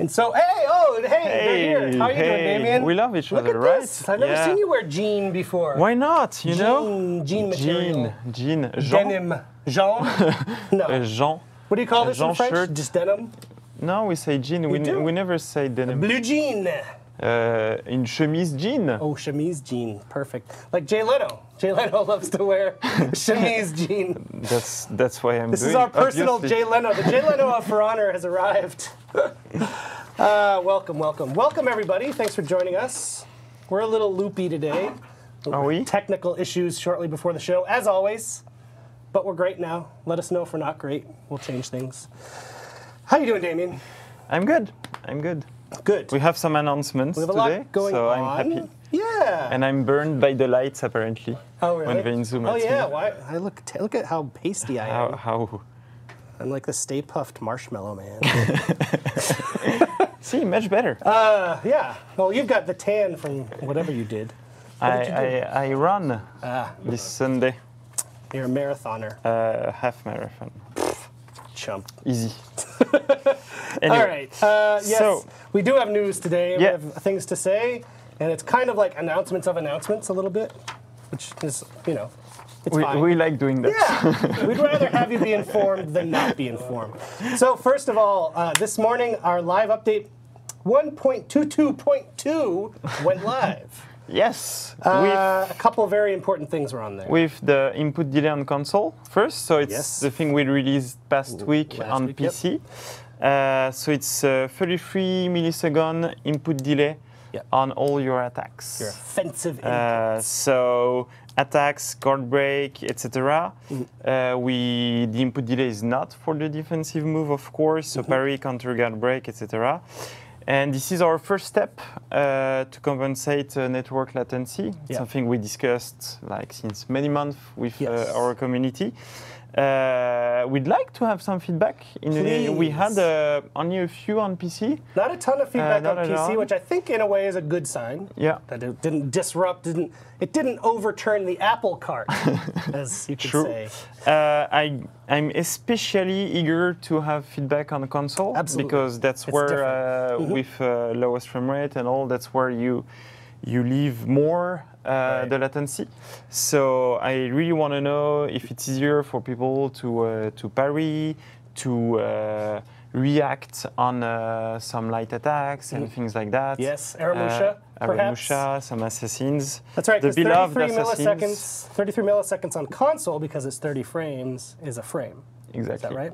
And so, hey, they're here. How are you doing, Damien? We love each Look other, at right? this. I've never seen you wear jean before. Why not? You know? Jean material. Jean. Denim. Jean? No. Jean. What do you call this in French? Shirt. Just denim? No, we say jean. We never say denim. Blue jean. Une chemise jean. Oh, chemise jean. Perfect. Like Jay Leno. Jay Leno loves to wear chemise jean. That's why I'm This doing is our personal obviously. Jay Leno. The Jay Leno of For Honor has arrived. Welcome, welcome. Welcome, everybody. Thanks for joining us. We're a little loopy today. Are we? Technical issues shortly before the show, as always. But we're great now. Let us know if we're not great. We'll change things. How you doing, Damien? I'm good. I'm good. Good. We have some announcements We have a today, lot going so on. I'm happy. Yeah. And I'm burned by the lights, apparently. Oh, really? When they zoom oh, at yeah. me. Why? I look at how pasty I am. How? I'm like the Stay Puffed Marshmallow Man. See, much better. Yeah. Well, you've got the tan from whatever you did. What did you do? I run this Sunday. You're a marathoner. Half marathon. Chump. Easy. Anyway, All right. Yes, so, we do have news today. We yeah. have things to say, and it's kind of like announcements of announcements a little bit, which is, you know, it's fine. we like doing that. Yeah, we'd rather have you be informed than not be informed. So first of all, this morning our live update 1.22.2 went live. Yes. A couple very important things were on there. With the input delay on console first, so it's Yes. the thing we released past week last on week, PC. So it's 33 millisecond input delay Yep. on all your attacks. Your offensive inputs. So attacks, guard break, etc. The input delay is not for the defensive move, of course. So parry, counter, guard break, etc. And this is our first step to compensate network latency. Yeah. Something we discussed like since many months with Yes. our community. We'd like to have some feedback. We had only a few on PC. Not a ton of feedback not on at PC, all. which I think in a way is a good sign. Yeah. That it didn't disrupt, it didn't overturn the apple cart, as you could True. say. I'm especially eager to have feedback on the console. Absolutely. Because that's It's where, with lowest frame rate and all, that's where you leave more the latency. So I really want to know if it's easier for people to parry, to react on some light attacks and things like that. Yes, Aramusha, perhaps. Aramusha, some assassins. That's right, The because beloved 33 milliseconds on console, because it's 30 frames, is a frame. Exactly. Is that right?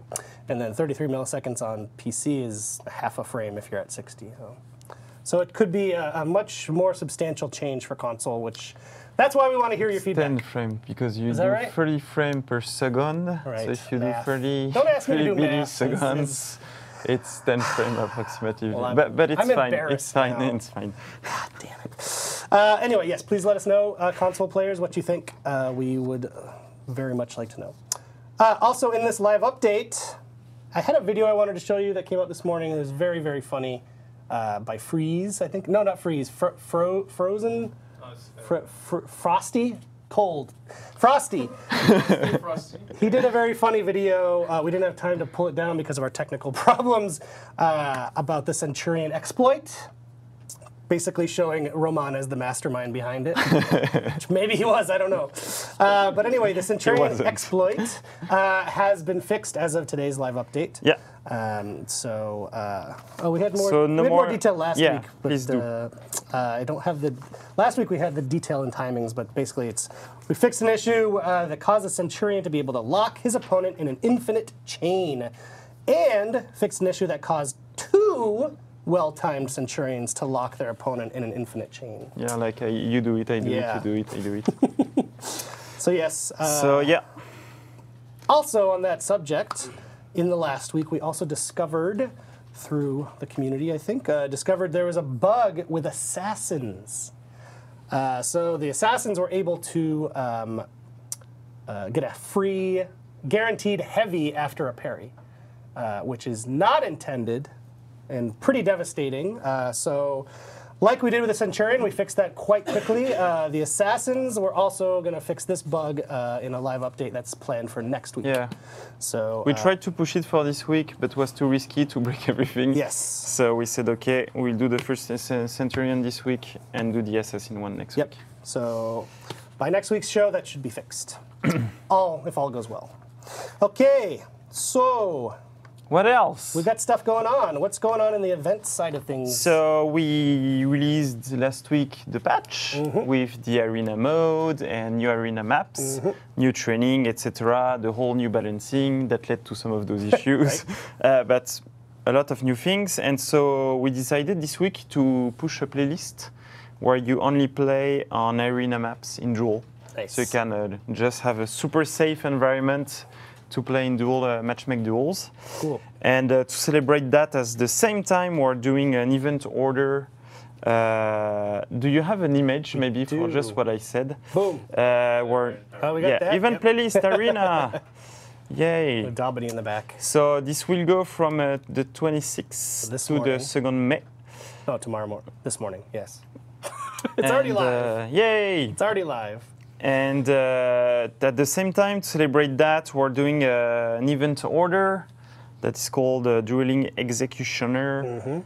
And then 33 milliseconds on PC is half a frame if you're at 60. So it could be a much more substantial change for console, which that's why we want to hear your feedback. 10 frames, because you that do right? 30 frames per second. Right, So if you math. do 30 Don't ask me to do math. milliseconds, it's 10 frames approximately. Well, but it's I'm fine. embarrassed It's fine. now. It's fine. God damn it. Anyway, yes, please let us know, console players, what you think. We would very much like to know. Also, in this live update, I had a video I wanted to show you that came out this morning. It was very, very funny. By Freeze, I think. No, not Freeze. Frozen? Frosty? Cold. Frosty. He did a very funny video. We didn't have time to pull it down because of our technical problems about the Centurion exploit. Basically showing Roman as the mastermind behind it. Which maybe he was, I don't know. But anyway, the Centurion exploit has been fixed as of today's live update. Yeah. We had more. So we had more detail last week. But, please do. I don't have the. Last week we had the detail and timings, but basically we fixed an issue that caused the Centurion to be able to lock his opponent in an infinite chain, and fixed an issue that caused two well-timed Centurions to lock their opponent in an infinite chain. Yeah, like you do it, I do it, you do it, I do it. So yes. So yeah. Also on that subject, in the last week, we also discovered, through the community, I think, discovered there was a bug with assassins. So the assassins were able to get a free, guaranteed heavy after a parry, which is not intended and pretty devastating. So Like we did with the Centurion, we fixed that quite quickly. The Assassins, we're also going to fix this bug in a live update that's planned for next week. Yeah. So we tried to push it for this week, but it was too risky to break everything. Yes. So we said, okay, we'll do the first Centurion this week and do the Assassin one next week. So by next week's show, that should be fixed. If all goes well. Okay, so what else? we've got stuff going on. What's going on in the event side of things? So we released last week the patch with the arena mode and new arena maps, new training, etc. The whole new balancing that led to some of those issues, but a lot of new things. And so we decided this week to push a playlist where you only play on arena maps in Duel. Nice. So you can just have a super safe environment to play in dual matchmake duels. Cool. And to celebrate that, at the same time, we're doing an event order. Do you have an image maybe for just what I said? Boom. We got that. Event playlist arena. Yay. The Daubeny in the back. So this will go from the 26th to the 2nd May. No, tomorrow morning. This morning, yes. It's already live. Yay. It's already live. And at the same time, to celebrate that, we're doing an event order that is called Dueling Executioner.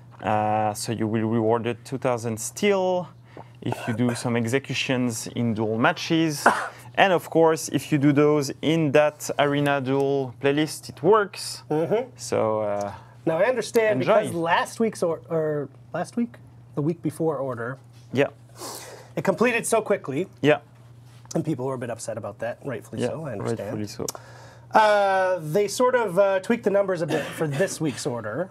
So you will be rewarded 2,000 steel if you do some executions in duel matches. And of course, if you do those in that arena duel playlist, it works. So now I understand enjoy. Because last week's or last week, the week before order, it completed so quickly. Yeah. And people were a bit upset about that, rightfully so, I understand. Rightfully so. They sort of tweaked the numbers a bit for this week's order,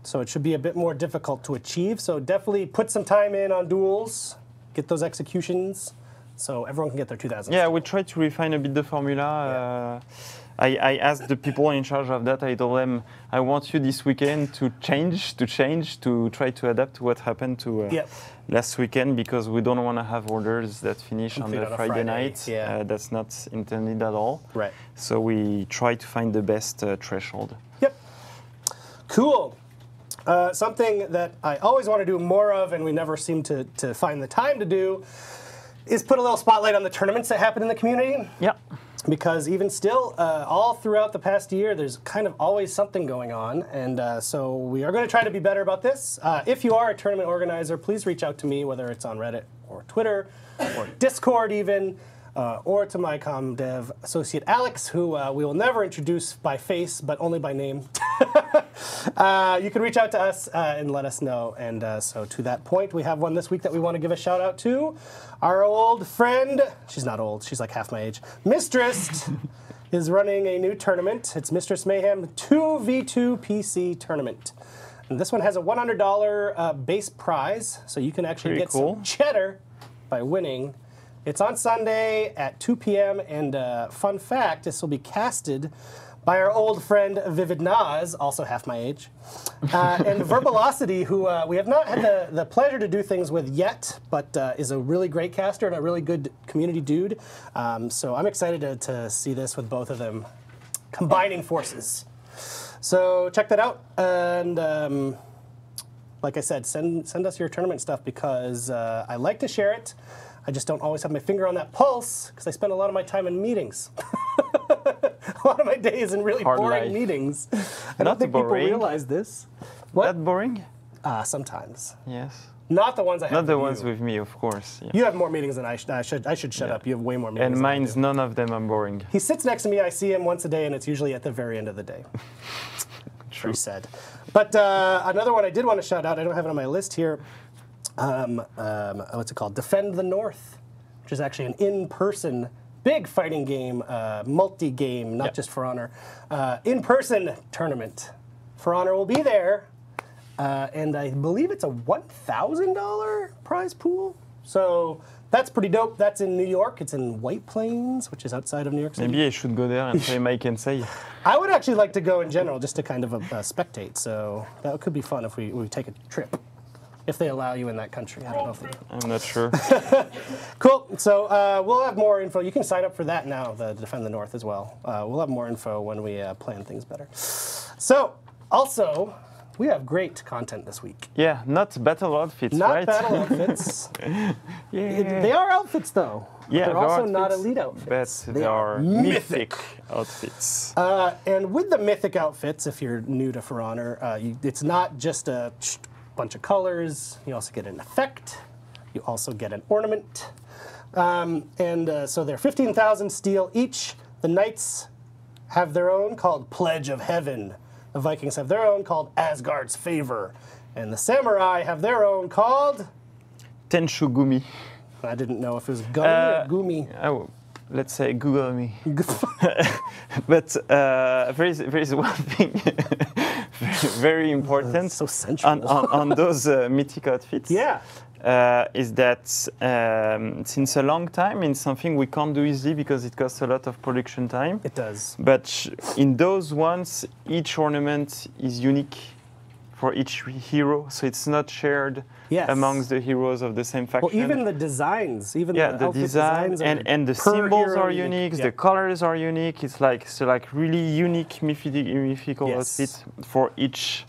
so it should be a bit more difficult to achieve. So definitely put some time in on duels, get those executions, so everyone can get their 2,000. Yeah, we tried to refine a bit the formula. I asked the people in charge of that, I told them, I want you this weekend to change, to try to adapt to what happened to last weekend, because we don't want to have orders that finish on the Friday night. That's not intended at all. Right. So we try to find the best threshold. Yep. Cool. Something that I always want to do more of, and we never seem to find the time to do, is put a little spotlight on the tournaments that happen in the community. Yeah. Because even still, all throughout the past year, there's kind of always something going on. And so we are going to try to be better about this. If you are a tournament organizer, please reach out to me, whether it's on Reddit or Twitter or Discord even, or to my comm dev associate Alex, who we will never introduce by face, but only by name. You can reach out to us and let us know. And so to that point, we have one this week that we want to give a shout out to. Our old friend, she's not old, she's like half my age, Mistress is running a new tournament. It's Mistress Mayhem 2v2 PC tournament. And this one has a $100 base prize, so you can actually get some cheddar by winning. It's on Sunday at 2 p.m. And fun fact, this will be casted by our old friend Vivid Naz, also half my age, and Verbalocity, who we have not had the pleasure to do things with yet, but is a really great caster and a really good community dude. So I'm excited to see this with both of them combining forces. So check that out, and like I said, send us your tournament stuff, because I like to share it. I just don't always have my finger on that pulse, because I spend a lot of my time in meetings. A lot of my day is in really boring meetings. I don't think people realize this. What? That boring? Sometimes. Yes. Not the ones I have. Not the ones with me, of course. Yeah. You have more meetings than I should. I should shut up. You have way more meetings. And mine's none of them are boring. He sits next to me. I see him once a day, and it's usually at the very end of the day. True. Very sad. But another one I did want to shout out. I don't have it on my list here. What's it called? Defend the North, which is actually an in-person big fighting game, multi-game, not just For Honor, in-person tournament. For Honor will be there, and I believe it's a $1,000 prize pool. So that's pretty dope. That's in New York. It's in White Plains, which is outside of New York City. Maybe I should go there and play Mike and say. I would actually like to go in general, just to kind of spectate. So that could be fun if we take a trip. If they allow you in that country. I don't know if they do. I'm not sure. Cool. So we'll have more info. You can sign up for that now, the Defend the North as well. We'll have more info when we plan things better. So, also, We have great content this week. Yeah, not battle outfits, Not right? battle outfits. Yeah. They are outfits, though. Yeah, they're also not outfits, elite outfits. but they are mythic outfits. And with the mythic outfits, if you're new to For Honor, it's not just a bunch of colors. You also get an effect. You also get an ornament. So they're 15,000 steel each. The Knights have their own called Pledge of Heaven. The Vikings have their own called Asgard's Favor. And the Samurai have their own called... Tenshugumi. I didn't know if it was gummy or gumi. Oh, let's say Google me. But there is one thing very important So sensual. on those mythic outfits. Yeah. Is that since a long time, it's something we can't do easily because it costs a lot of production time. It does. But in those ones, each ornament is unique for each hero, so it's not shared amongst the heroes of the same faction. Well, even the designs, even the outfit design designs and the per symbols hero are unique, the colors are unique. It's like really unique mythical outfit for each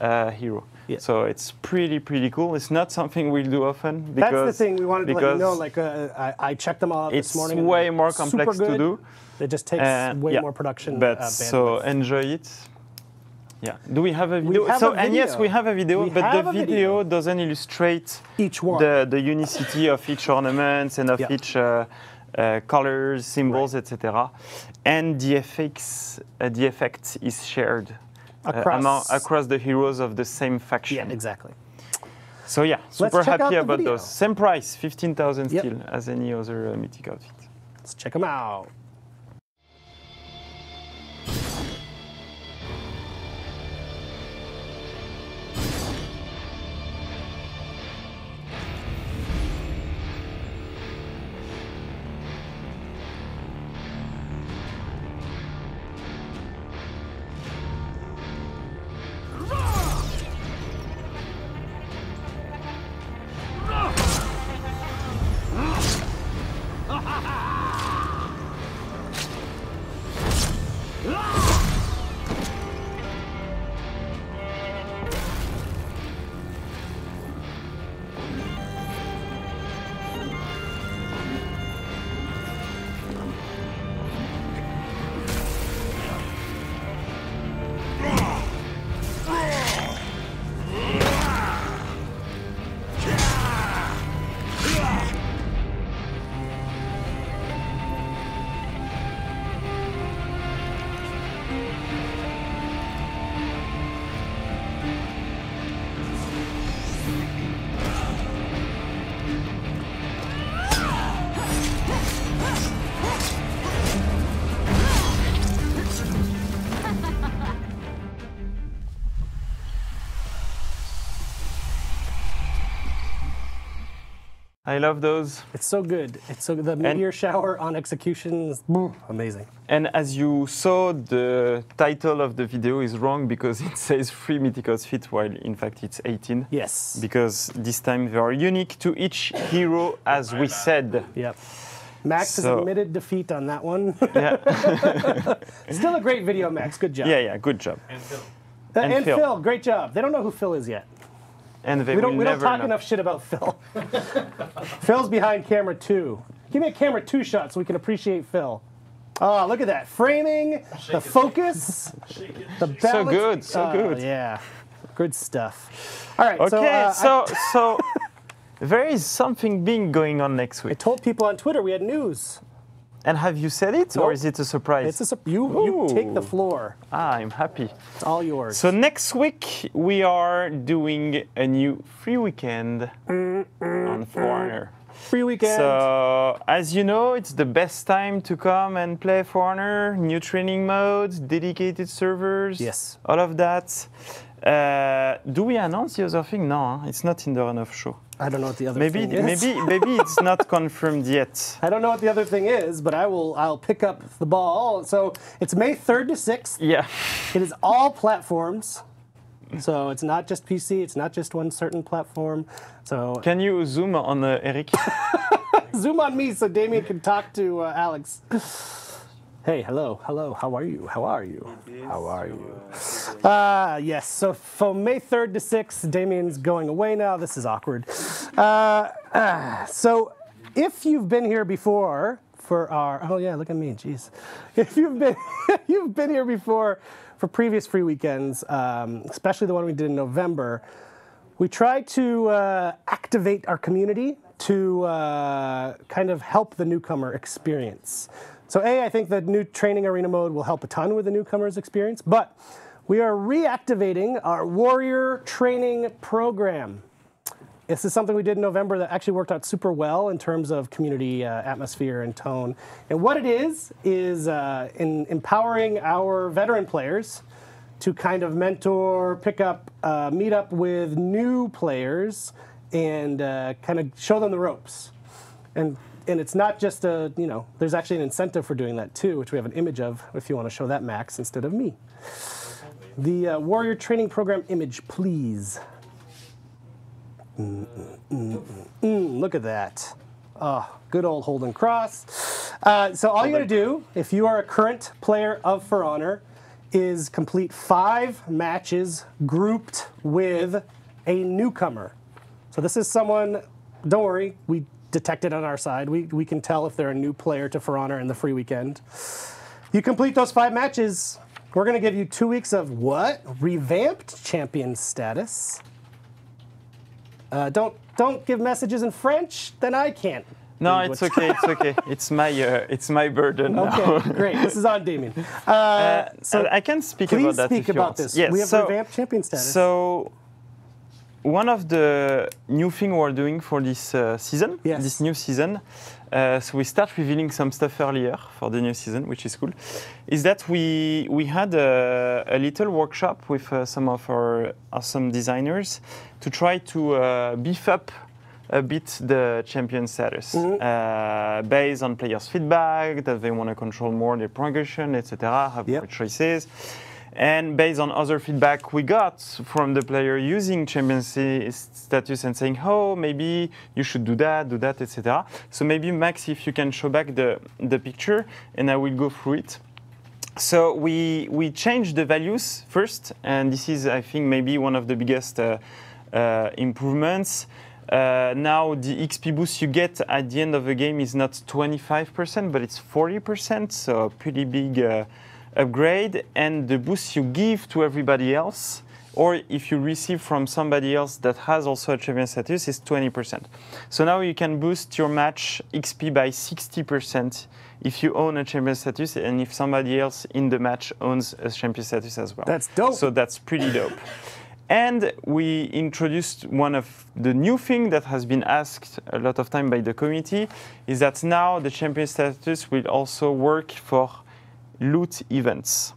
hero. Yeah. So it's pretty cool. It's not something we'll do often. Because, that's the thing we wanted to let you know. Like I checked them all out this morning. It's way more complex to do. It just takes way more production. But so enjoy it. Yeah. Do we have a video? Yes, we have a video. But the video doesn't illustrate each one. The unicity of each ornament and of each colors, symbols, etc. And the effect is shared. Across the heroes of the same faction. Yeah, exactly. So yeah, super happy about video. those. Same price, 15,000 still as any other mythic outfit. Let's check them out. I love those. It's so good. It's so good. The meteor shower on execution is amazing. And as you saw, the title of the video is wrong because it says 3 mythic outfits, while in fact it's 18. Yes. Because this time they are unique to each hero, as we said. Yep. Max has admitted defeat on that one. Yeah. Still a great video, Max. Good job. Yeah, good job. And Phil. And Phil, great job. They don't know who Phil is yet. And we don't talk enough shit about Phil. Phil's behind camera 2. Give me a camera 2 shot so we can appreciate Phil. Oh, look at that. Framing, the focus, the balance. So good. Yeah, good stuff. All right. Okay, so there is something big going on next I week. told people on Twitter we had news. And have you said it, or is it a surprise? It's you take the floor. I'm happy. It's all yours. So next week we are doing a new free weekend on For Honor. Free weekend. So as you know, it's the best time to come and play For Honor. New training modes, dedicated servers. Yes. All of that. Do we announce the other thing? No, it's not in the run-off show. I don't know what the other thing is. Maybe it's not confirmed yet. I don't know what the other thing is, but I'll pick up the ball. So it's May 3rd to 6th. Yeah. It is all platforms. So it's not just PC, it's not just one certain platform. So Can you zoom on Eric? zoom on me so Damien can talk to Alex. Hey, hello, how are you? How are you? Yes, so from May 3rd to 6th, Damien's going away now. This is awkward. So if you've been here before for our, oh yeah, look at me, jeez. If you've been here before for previous free weekends, especially the one we did in November, we tried to activate our community to kind of help the newcomer experience. So I think the new training arena mode will help a ton with the newcomer's experience, but we are reactivating our warrior training program. This is something we did in November that actually worked out super well in terms of community atmosphere and tone. And what it is in empowering our veteran players to kind of mentor, pick up, meet up with new players and kind of show them the ropes. And it's not just there's actually an incentive for doing that too, which we have an image of if you want to show that, Max, instead of me. The Warrior Training Program image, please. Look at that. Oh, good old Holden Cross. So all you got to do, if you are a current player of For Honor, is complete 5 matches grouped with a newcomer. So this is someone, don't worry, we detect it on our side. We can tell if they're a new player to For Honor in the free weekend. You complete those 5 matches, we're going to give you 2 weeks of what? Revamped champion status. Don't give messages in French, then I can't. No, it's okay. It's okay. It's my burden now. Okay, great. This is on Damien. So I can speak about that. Please speak about this. Yes. We have revamped champion status. So one of the new things we're doing for this season, this new season, so we start revealing some stuff earlier for the new season, which is cool, is that we had a little workshop with some of our awesome designers to try to beef up a bit the champion status, based on players' feedback, that they want to control more their progression, etc., have more choices. And based on other feedback we got from the player using champion status and saying, oh, maybe you should do that, etc. So maybe, Max, if you can show back the picture, and I will go through it. So we changed the values first, and this is, I think, maybe one of the biggest improvements. Now the XP boost you get at the end of the game is not 25%, but it's 40%, so a pretty big upgrade. And the boost you give to everybody else, or if you receive from somebody else that has also a champion status, is 20%. So now you can boost your match XP by 60% if you own a champion status, and if somebody else in the match owns a champion status as well. That's dope. So that's pretty dope. And we introduced one of the new things that has been asked a lot of time by the community, is that now the champion status will also work for loot events.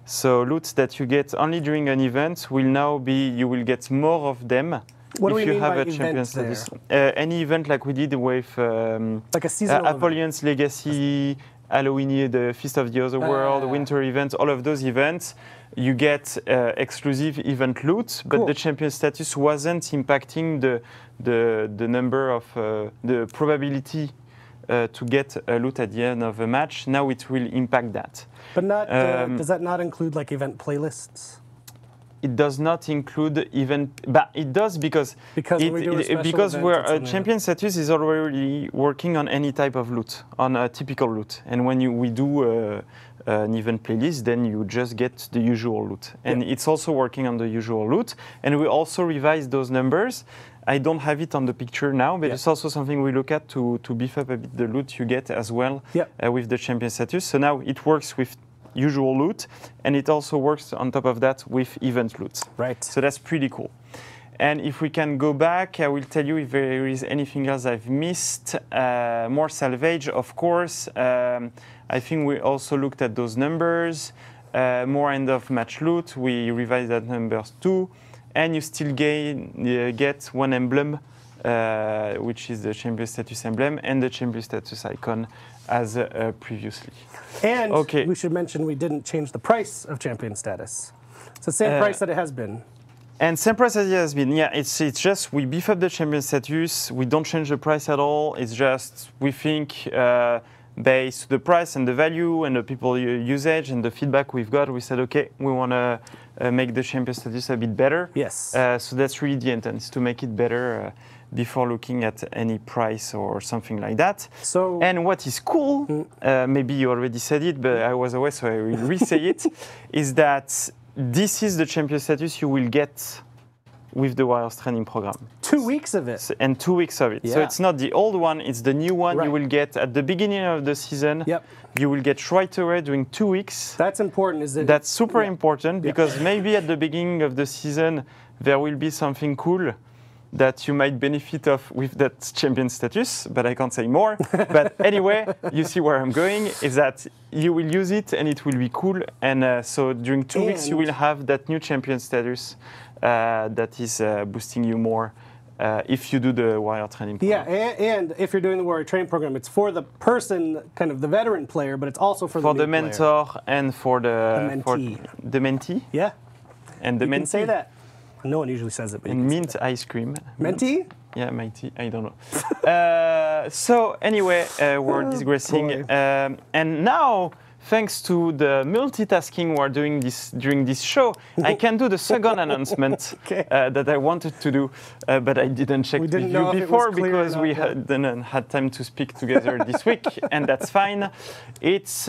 So loot that you get only during an event will now be, you will get more of them. What do we if you mean have by a champion status. Any event like we did with like a seasonal Apollyon's Legacy, Halloween, the Feast of the Otherworld, Winter events, all of those events, you get exclusive event loot, but the champion status wasn't impacting the number of the probability to get a loot at the end of a match. Now it will impact that. But not does that not include like event playlists? It does not include event, but it does because we're a champion status is already working on any type of loot, on a typical loot. And when we do an event playlist, then you just get the usual loot. And it's also working on the usual loot. And we also revise those numbers. I don't have it on the picture now, but it's also something we look at to beef up a bit the loot you get as well with the champion status. So now it works with usual loot, and it also works on top of that with event loot. Right. So that's pretty cool. And if we can go back, I will tell you if there is anything else I've missed. More salvage, of course. I think we also looked at those numbers. More end of match loot. We revised that numbers too. And you still get one emblem, which is the champion status emblem and the champion status icon as previously. And we should mention we didn't change the price of champion status. It's the same price that it has been. And same price as it has been. Yeah, it's just we beef up the champion status. We don't change the price at all. It's just we think based on the price and the value and the people usage and the feedback we've got, we said, okay, we want to make the champion status a bit better. Yes. So that's really the intent, is to make it better before looking at any price or something like that. So, and what is cool, maybe you already said it, but I was away, so I will re-say it, is that this is the champion status you will get with the Warriors training program. 2 weeks of it. And 2 weeks of it. Yeah. So it's not the old one, it's the new one Right. you will get at the beginning of the season. Yep. You will get right away during 2 weeks. That's important. Is it? That's super important because maybe at the beginning of the season there will be something cool that you might benefit of with that champion status, but I can't say more. But anyway, you see where I'm going, is that you will use it and it will be cool. And so during 2 weeks you will have that new champion status that is boosting you more if you do the Warrior training program. Yeah, and if you're doing the Warrior training program, it's for the person, kind of the veteran player, but it's also for the new mentor player. And for the mentee. The mentee. Yeah. And the you mentee. can say that. No one usually says it. But And mint ice cream. Mentee? Yeah, mentee. I don't know. So anyway, we're digressing. And now, thanks to the multitasking we're doing during this show, I can do the second announcement that I wanted to do, but I didn't check with you before because we didn't had time to speak together this week, and that's fine. It's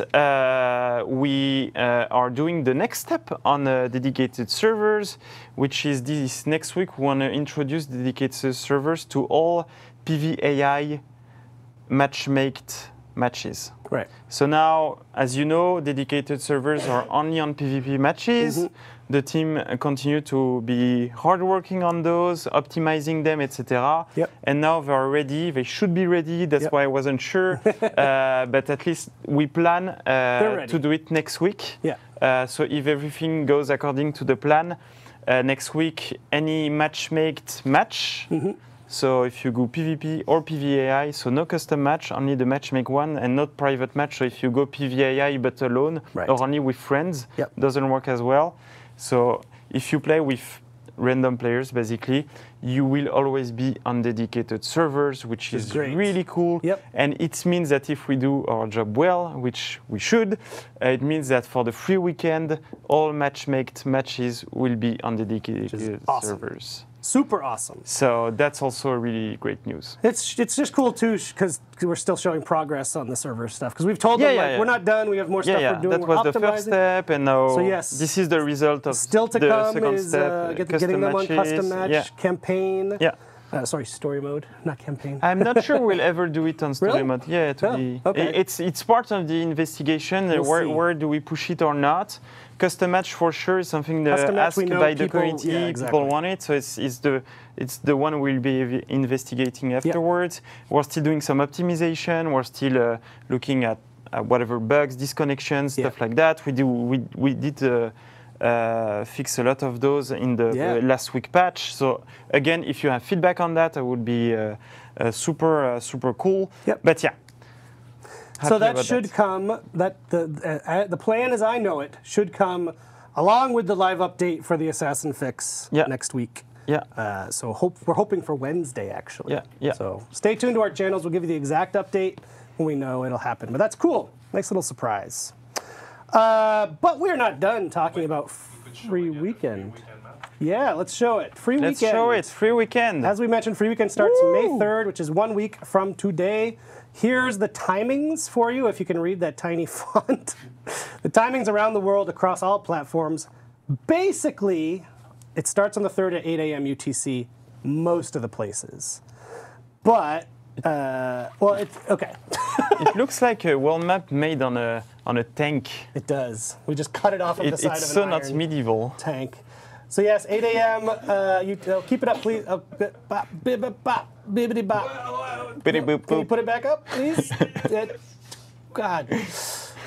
we are doing the next step on dedicated servers, which is this next week. We want to introduce dedicated servers to all PvAI matchmaked matches. Right. So now, as you know, dedicated servers are only on PvP matches. The team continue to be hardworking on those, optimizing them, etc. Yep. And now they're ready. They should be ready. That's why I wasn't sure. But at least we plan to do it next week. Yeah. So if everything goes according to the plan, next week, any matchmaked match. So if you go PvP or PvAI, so no custom match, only the matchmake one, and not private match. So if you go PvAI but alone, or only with friends, doesn't work as well. So if you play with random players, basically, you will always be on dedicated servers, which is really cool. And it means that if we do our job well, which we should, it means that for the free weekend, all matchmaked matches will be on dedicated servers. Super awesome. So that's also really great news. It's just cool too because we're still showing progress on the server stuff because we've told them we're not done. We have more stuff we're doing. That was the first step, and now this is the result of still to the come second is step. getting them on custom match campaign. Yeah. Sorry, story mode, not campaign. I'm not sure we'll ever do it on story mode. Yeah, okay. It's part of the investigation. Where do we push it or not? Custom match for sure is something that asked by the community. People want it, so it's the one we'll be investigating afterwards. We're still doing some optimization. We're still looking at whatever bugs, disconnections, stuff like that. We did. Fix a lot of those in the last week patch. So again, if you have feedback on that, it would be super cool. But yeah. So that should come. That the plan, as I know it, should come along with the live update for the Assassin fix next week. So we're hoping for Wednesday actually. So stay tuned to our channels. We'll give you the exact update when we know it'll happen. But that's cool. Nice little surprise. But we're not done talking about free weekend. Yeah, let's show it. Free weekend. Let's show it. Free weekend. As we mentioned, free weekend starts May 3rd, which is 1 week from today. Here's the timings for you, if you can read that tiny font. The timings around the world across all platforms. Basically, it starts on the 3rd at 8 a.m. UTC, most of the places. But, well, it's okay. It looks like a world map made on a tank. It does. We just cut it off of the side of an It's so iron not medieval. tank. So yes, 8 a.m. Keep it up, please. Bibbidi bop. Can you put it back up, please? God.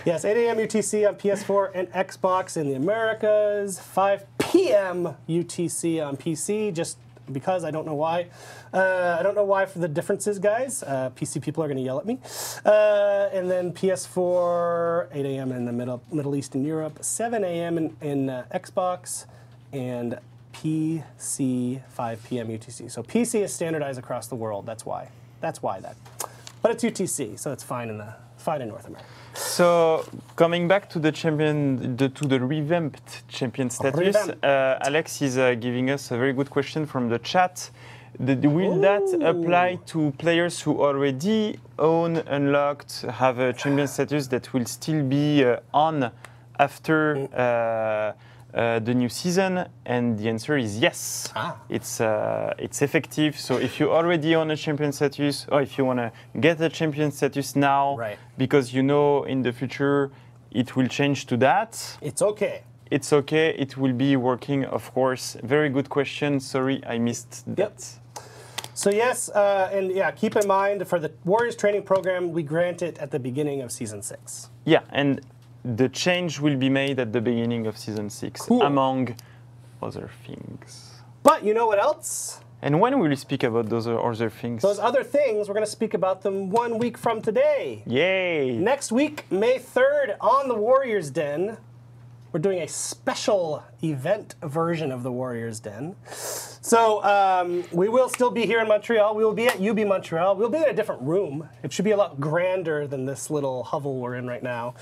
Yes, 8 a.m. UTC on PS4 and Xbox in the Americas. 5 p.m. UTC on PC. Just because I don't know why. I don't know why for the differences, guys. PC people are going to yell at me. And then PS4, 8 a.m. in the Middle East and Europe, 7 a.m. in Xbox, and PC, 5 p.m. UTC. So PC is standardized across the world. That's why. But it's UTC, so it's fine in the fine in North America. So coming back to the revamped champion status, Alex is giving us a very good question from the chat. Will that apply to players who already own, unlocked, have a champion status that will still be on after the new season? And the answer is yes. It's effective. So if you already own a champion status, or if you want to get a champion status now, because you know in the future it will change to that, it's okay. It's okay. It will be working, of course. Very good question. Sorry, I missed that. So yes, and yeah, keep in mind for the Warriors training program, we grant it at the beginning of Season 6. Yeah, and the change will be made at the beginning of Season 6, among other things. But you know what else? And when will we speak about those other things? Those other things, we're going to speak about them 1 week from today. Yay! Next week, May 3rd, on the Warriors Den, we're doing a special event version of the Warriors Den. So we will still be here in Montreal. We will be at UB Montreal. We'll be in a different room. It should be a lot grander than this little hovel we're in right now.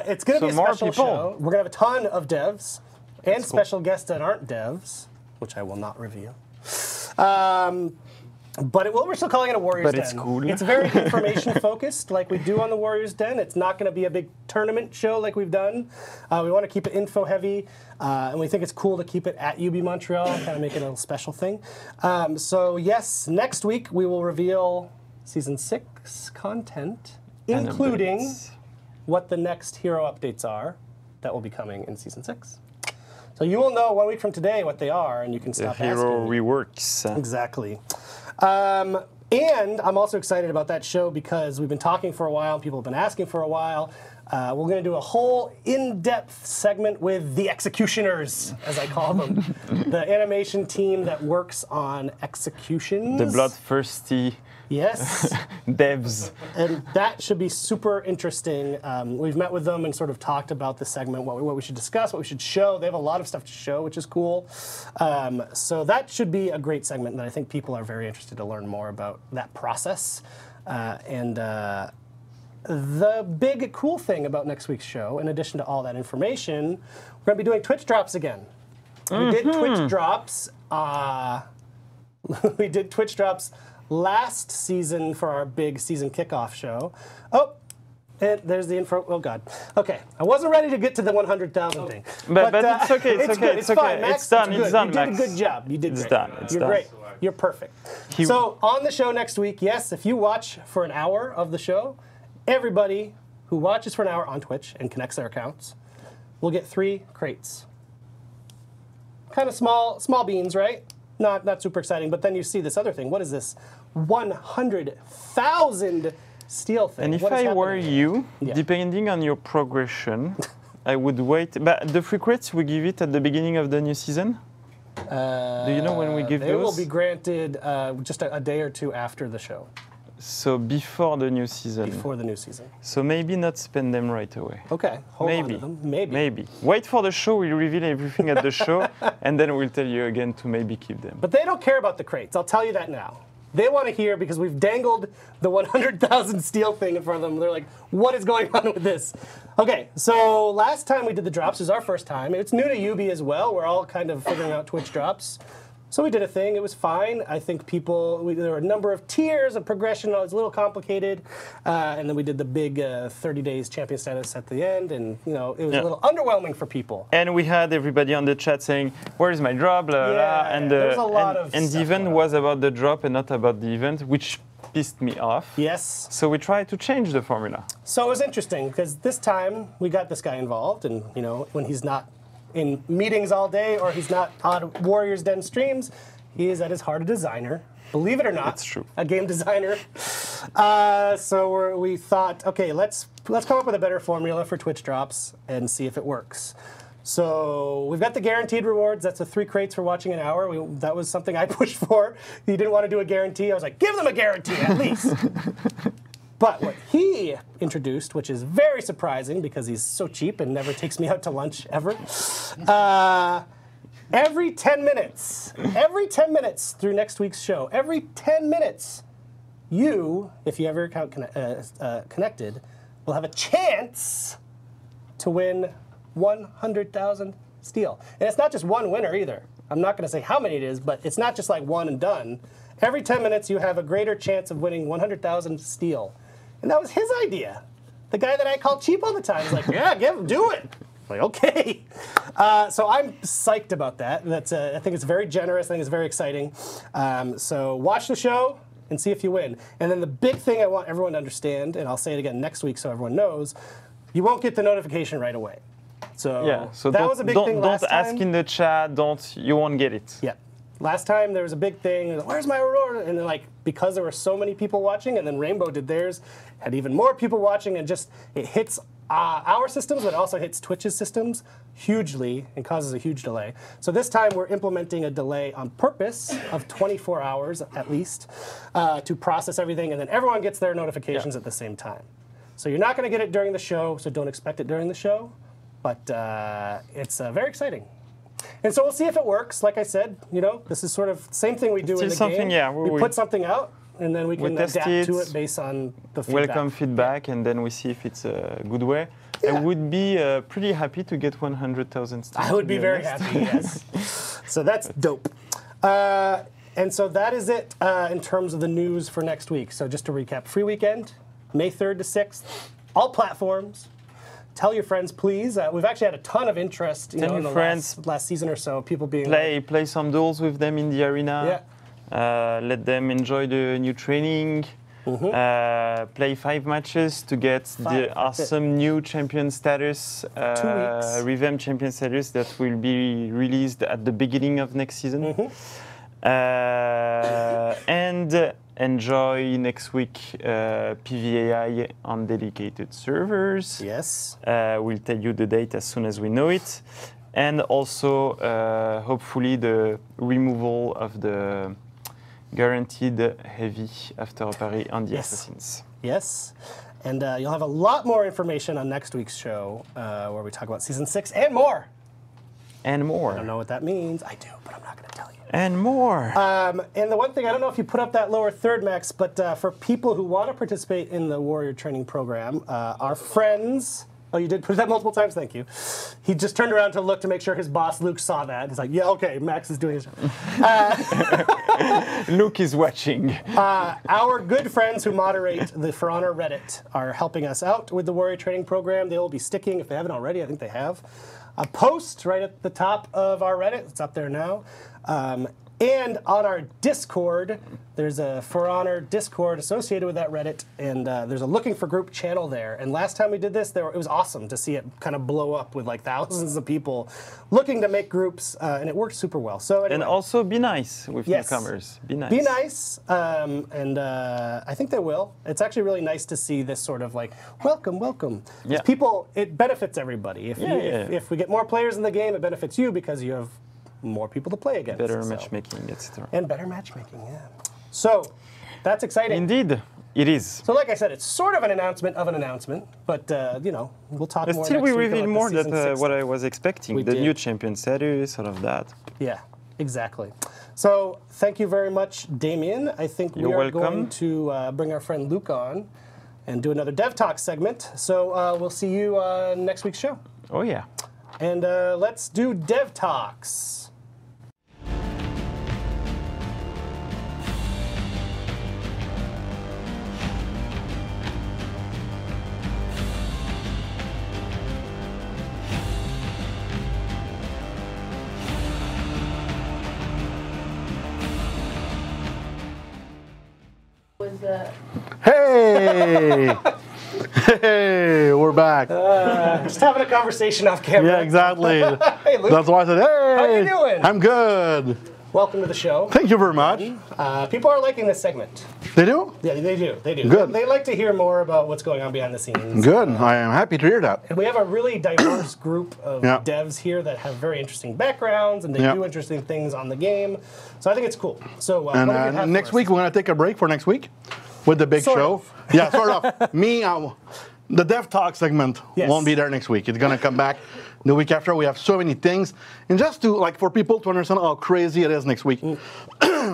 It's going to be a special show. We're going to have a ton of devs and special guests that aren't devs, which I will not reveal. But we're still calling it a Warriors Den. But it's cool. It's very information-focused, like we do on the Warriors Den. It's not going to be a big tournament show like we've done. We want to keep it info-heavy, and we think it's cool to keep it at UB Montreal, kind of make it a little special thing. So yes, next week we will reveal Season 6 content, including what the next hero updates are that will be coming in Season 6. So you will know 1 week from today what they are, and you can stop asking. The hero reworks. Exactly. And I'm also excited about that show because we've been talking for a while, people have been asking for a while. We're going to do a whole in-depth segment with the executioners, as I call them, the animation team that works on executions. The bloodthirsty devs. And that should be super interesting. We've met with them and sort of talked about the segment, what we should discuss, what we should show. They have a lot of stuff to show, which is cool. So that should be a great segment that I think people are very interested to learn more about that process. The big cool thing about next week's show, in addition to all that information, we're going to be doing Twitch drops again. We did Twitch drops. We did Twitch drops last season for our big season kickoff show. Oh, and there's the info. Oh, God. Okay. I wasn't ready to get to the 100,000 thing. But it's okay. It's fine, Max. It's done. It's done, you did Max. a good job. You did great. It's done. You're great. You're perfect. So on the show next week, yes, if you watch for an hour of the show, everybody who watches for an hour on Twitch and connects their accounts will get 3 crates. Kind of small beans, right? Not super exciting, but then you see this other thing. What is this? 100,000 steel thing. And if I were you, depending on your progression, I would wait. But the free crates, we give it at the beginning of the new season? Do you know when we give those? They will be granted just a day or two after the show. So before the new season. Before the new season. So maybe not spend them right away. Okay. Hold on to them. Maybe. Wait for the show. We'll reveal everything at the show, and then we'll tell you again to maybe keep them. But they don't care about the crates. I'll tell you that now. They want to hear because we've dangled the 100,000 steel thing in front of them. They're like, what is going on with this? Okay, so last time we did the drops is our first time. It's new to UB as well. We're all kind of figuring out Twitch drops. So we did a thing. It was fine. I think there were a number of tiers of progression. It was a little complicated. And then we did the big 30 days champion status at the end. And, it was a little underwhelming for people. And we had everybody on the chat saying, where is my drop? Blah, blah. And there was a lot of and the event was about the drop and not about the event, which pissed me off. Yes. So we tried to change the formula. So it was interesting because this time we got this guy involved. And, when he's not in meetings all day or he's not on Warriors Den streams, he is at his heart a designer. Believe it or not. That's true. A game designer. So we thought, okay, let's come up with a better formula for Twitch drops and see if it works. So we've got the guaranteed rewards. That's the 3 crates for watching an hour. That was something I pushed for. He didn't want to do a guarantee. I was like, give them a guarantee at least. But what he introduced, which is very surprising because he's so cheap and never takes me out to lunch ever, every 10 minutes through next week's show, every 10 minutes, you, if you have your account connected, will have a chance to win 100,000 steel. And it's not just one winner either. I'm not going to say how many it is, but it's not just like one and done. Every 10 minutes, you have a greater chance of winning 100,000 steel. And that was his idea. The guy that I call cheap all the time is like, yeah, do it. I'm like, okay. So I'm psyched about that. I think it's very generous. I think it's very exciting. So watch the show and see if you win. And then the big thing I want everyone to understand, and I'll say it again next week so everyone knows, you won't get the notification right away. So, that was a big thing last time. Don't ask in the chat. You won't get it. Yeah. Last time there was a big thing. Where's my reward? And then, like, because there were so many people watching, and then Rainbow did theirs, had even more people watching, and just it hits our systems, but it also hits Twitch's systems hugely and causes a huge delay. So this time we're implementing a delay on purpose of 24 hours at least to process everything, and then everyone gets their notifications at the same time. So you're not going to get it during the show, so don't expect it during the show. But it's very exciting. And so we'll see if it works. Like I said, this is sort of the same thing we do in the game. Yeah, we put something out, and then we can adapt to it based on the feedback. Welcome feedback, and then we see if it's a good way. Yeah. I would be pretty happy to get 100,000 steel. I would be very happy, yes. So that's dope. And so that is it in terms of the news for next week. So just to recap, free weekend, May 3rd to 6th, all platforms. Tell your friends, please. We've actually had a ton of interest in the last season or so. People being play some duels with them in the arena. Yeah. Let them enjoy the new training. Play 5 matches to get the awesome new champion status, 2 weeks. Revamped champion status that will be released at the beginning of next season. And enjoy next week PVAI on dedicated servers. Yes. We'll tell you the date as soon as we know it. And also, hopefully, the removal of the guaranteed heavy after a parry on the Assassins. Yes. And you'll have a lot more information on next week's show where we talk about Season 6 and more. And more. I don't know what that means. I do, but I'm not going to tell you. And more. And the one thing, I don't know if you put up that lower third, Max, but for people who want to participate in the Warrior Training Program, our friends... Oh, you did put that multiple times? Thank you. He just turned around to look to make sure his boss, Luke, saw that. He's like, yeah, okay, Max is doing his job. Luke is watching. Our good friends who moderate the For Honor Reddit are helping us out with the Warrior Training Program. They will be sticking, if they haven't already, I think they have, a post right at the top of our Reddit. It's up there now. And on our Discord, there's a For Honor Discord associated with that Reddit, and there's a Looking for Group channel there. And last time we did this, it was awesome to see it kind of blow up with like thousands of people looking to make groups, and it worked super well. So anyway, and also be nice with newcomers. Be nice. Be nice, and I think they will. It's actually really nice to see this sort of like, welcome, welcome. Yeah. People, it benefits everybody. If we get more players in the game, it benefits you because you have more people to play against. Better matchmaking, etc. And better matchmaking, yeah. So, that's exciting. Indeed, it is. So like I said, it's sort of an announcement of an announcement, but, we'll talk more still, next week. we reveal more than what I was expecting. We the did. New champion status, all of that. Yeah, exactly. So, thank you very much, Damien. I think we are going to bring our friend Luke on and do another Dev Talk segment. So, we'll see you next week's show. Oh, yeah. And let's do Dev Talks. Hey! Hey, we're back. Just having a conversation off camera. Yeah, exactly. Hey, Luke. That's why I said, hey! How you doing? I'm good. Welcome to the show. Thank you very much. People are liking this segment. They do? Yeah, they do. They do. Good. They like to hear more about what's going on behind the scenes. Good. I am happy to hear that. And we have a really diverse group of devs here that have very interesting backgrounds and they do interesting things on the game. So I think it's cool. So what do you have next for us? week, we're going to take a break for next week with the big show. Yeah, sort of. The Dev Talk segment won't be there next week. It's going to come back the week after. We have so many things. And just to, like, for people to understand how crazy it is next week,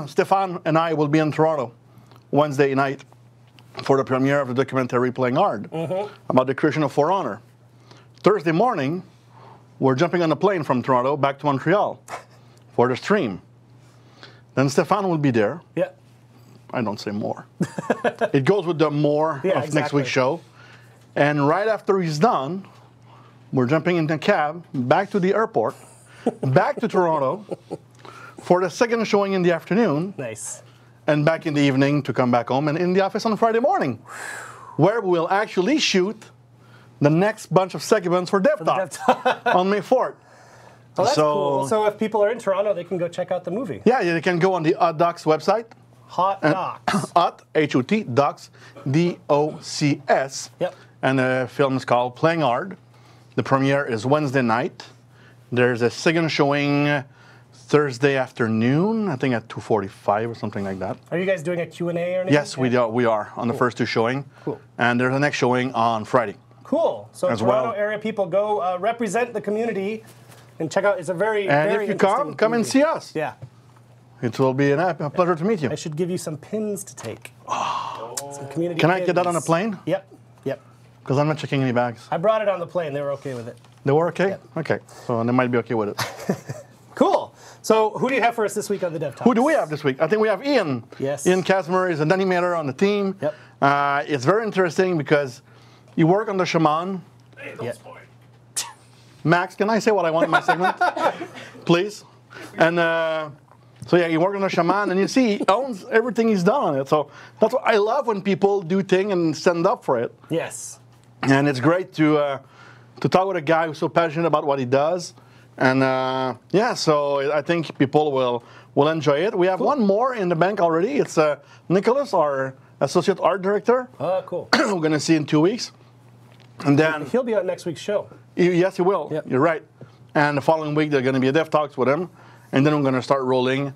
Stefan and I will be in Toronto Wednesday night for the premiere of the documentary Playing Hard about the creation of For Honor. Thursday morning, we're jumping on a plane from Toronto back to Montreal for the stream. Then Stefan will be there. Yeah. I don't say more. It goes with the more of next week's show. And right after he's done, we're jumping in the cab back to the airport, back to Toronto for the second showing in the afternoon. Nice. And back in the evening to come back home and in the office on Friday morning, where we'll actually shoot the next bunch of segments for Dev Talk on May 4th. Well, that's cool. So if people are in Toronto, they can go check out the movie. Yeah, they can go on the Hot Docs website. Hot Docs. Hot, H-O-T, Docs, D-O-C-S. Yep. And the film is called Playing Hard. The premiere is Wednesday night. There's a second showing Thursday afternoon, I think at 2:45 or something like that. Are you guys doing a Q&A or anything? Yes, we are on the first two showing. Cool. And there's a next showing on Friday. Cool. So Toronto area people, go represent the community and check out. It's a very, and if you come and see us. Yeah. It will be a pleasure to meet you. I should give you some pins to take. Some community Can pins. I get that on a plane? Yep. Because I'm not checking any bags. I brought it on the plane. They were okay with it. They were okay? Yep. Okay. So they might be okay with it. Cool. So who do you have for us this week on the Dev Talks? Who do we have this week? I think we have Ian. Yes. Ian Kazmir is an animator on the team. Yep. It's very interesting because you work on the Shaman. Hey, don't spoil. Max, can I say what I want in my segment? Please. And so yeah, you work on the Shaman, and you see he owns everything he's done on it. So that's what I love when people do things and stand up for it. Yes. And it's great to talk with a guy who's so passionate about what he does. And yeah, so I think people will enjoy it. We have one more in the bank already. It's Nicholas, our associate art director. Oh, cool. We're going to see in 2 weeks. And then he'll be on next week's show. Yes, he will. Yep. You're right. And the following week, there are going to be a Dev Talks with him. And then we're going to start rolling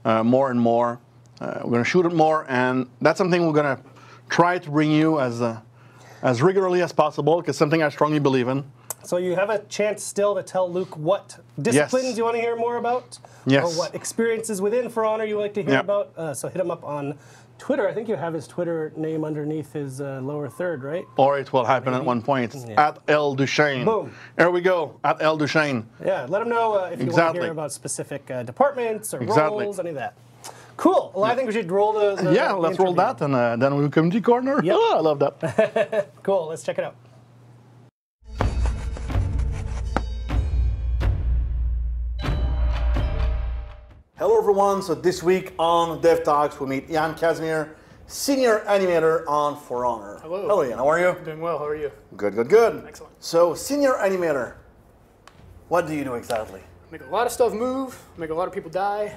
more and more. We're going to shoot it more. And that's something we're going to try to bring you as regularly as possible, because something I strongly believe in. So you have a chance still to tell Luke what disciplines you want to hear more about, or what experiences within For Honor you like to hear about. So hit him up on Twitter. I think you have his Twitter name underneath his lower third, right? Or it will happen at one point. It's at L. Duchesne. Boom. There we go, at L. Duchesne. Yeah, let him know if you want to hear about specific departments or roles, any of that. Cool. Well, I think we should roll the let's roll that, and then we'll come to corner. Yep. Oh, I love that. Cool. Let's check it out. Hello, everyone. So this week on Dev Talks, we meet Ian Kazmir, senior animator on For Honor. Hello. Hello, Ian. How are you? Doing well. How are you? Good, good, good. Excellent. So, senior animator, what do you do exactly? Make a lot of stuff move. Make a lot of people die.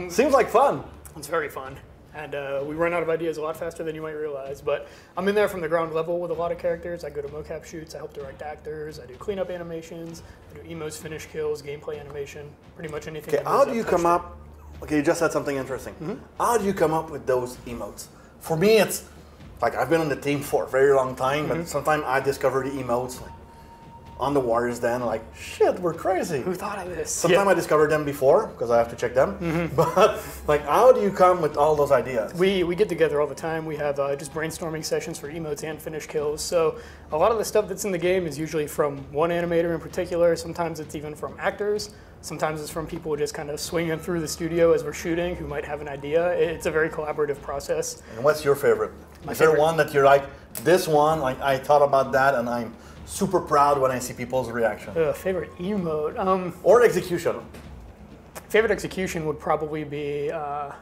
Seems like fun. It's very fun. And we run out of ideas a lot faster than you might realize. But I'm in there from the ground level with a lot of characters. I go to mocap shoots. I help direct actors. I do cleanup animations. I do emotes, finish kills, gameplay animation. Pretty much anything. Okay, how do you come up? Okay, you just said something interesting. How do you come up with those emotes? For me, it's like I've been on the team for a very long time, but sometimes I discover the emotes like on the Warriors Den, like, shit, we're crazy. Who thought of this? Sometimes I discovered them before, because I have to check them. But, like, how do you come with all those ideas? We get together all the time. We have just brainstorming sessions for emotes and finish kills. So a lot of the stuff that's in the game is usually from one animator in particular. Sometimes it's even from actors. Sometimes it's from people just kind of swinging through the studio as we're shooting who might have an idea. It's a very collaborative process. And what's your favorite? Is there one that you're like, this one, like, I thought about that, and I'm super proud when I see people's reaction? Favorite emote? Or execution. Favorite execution would probably be, oh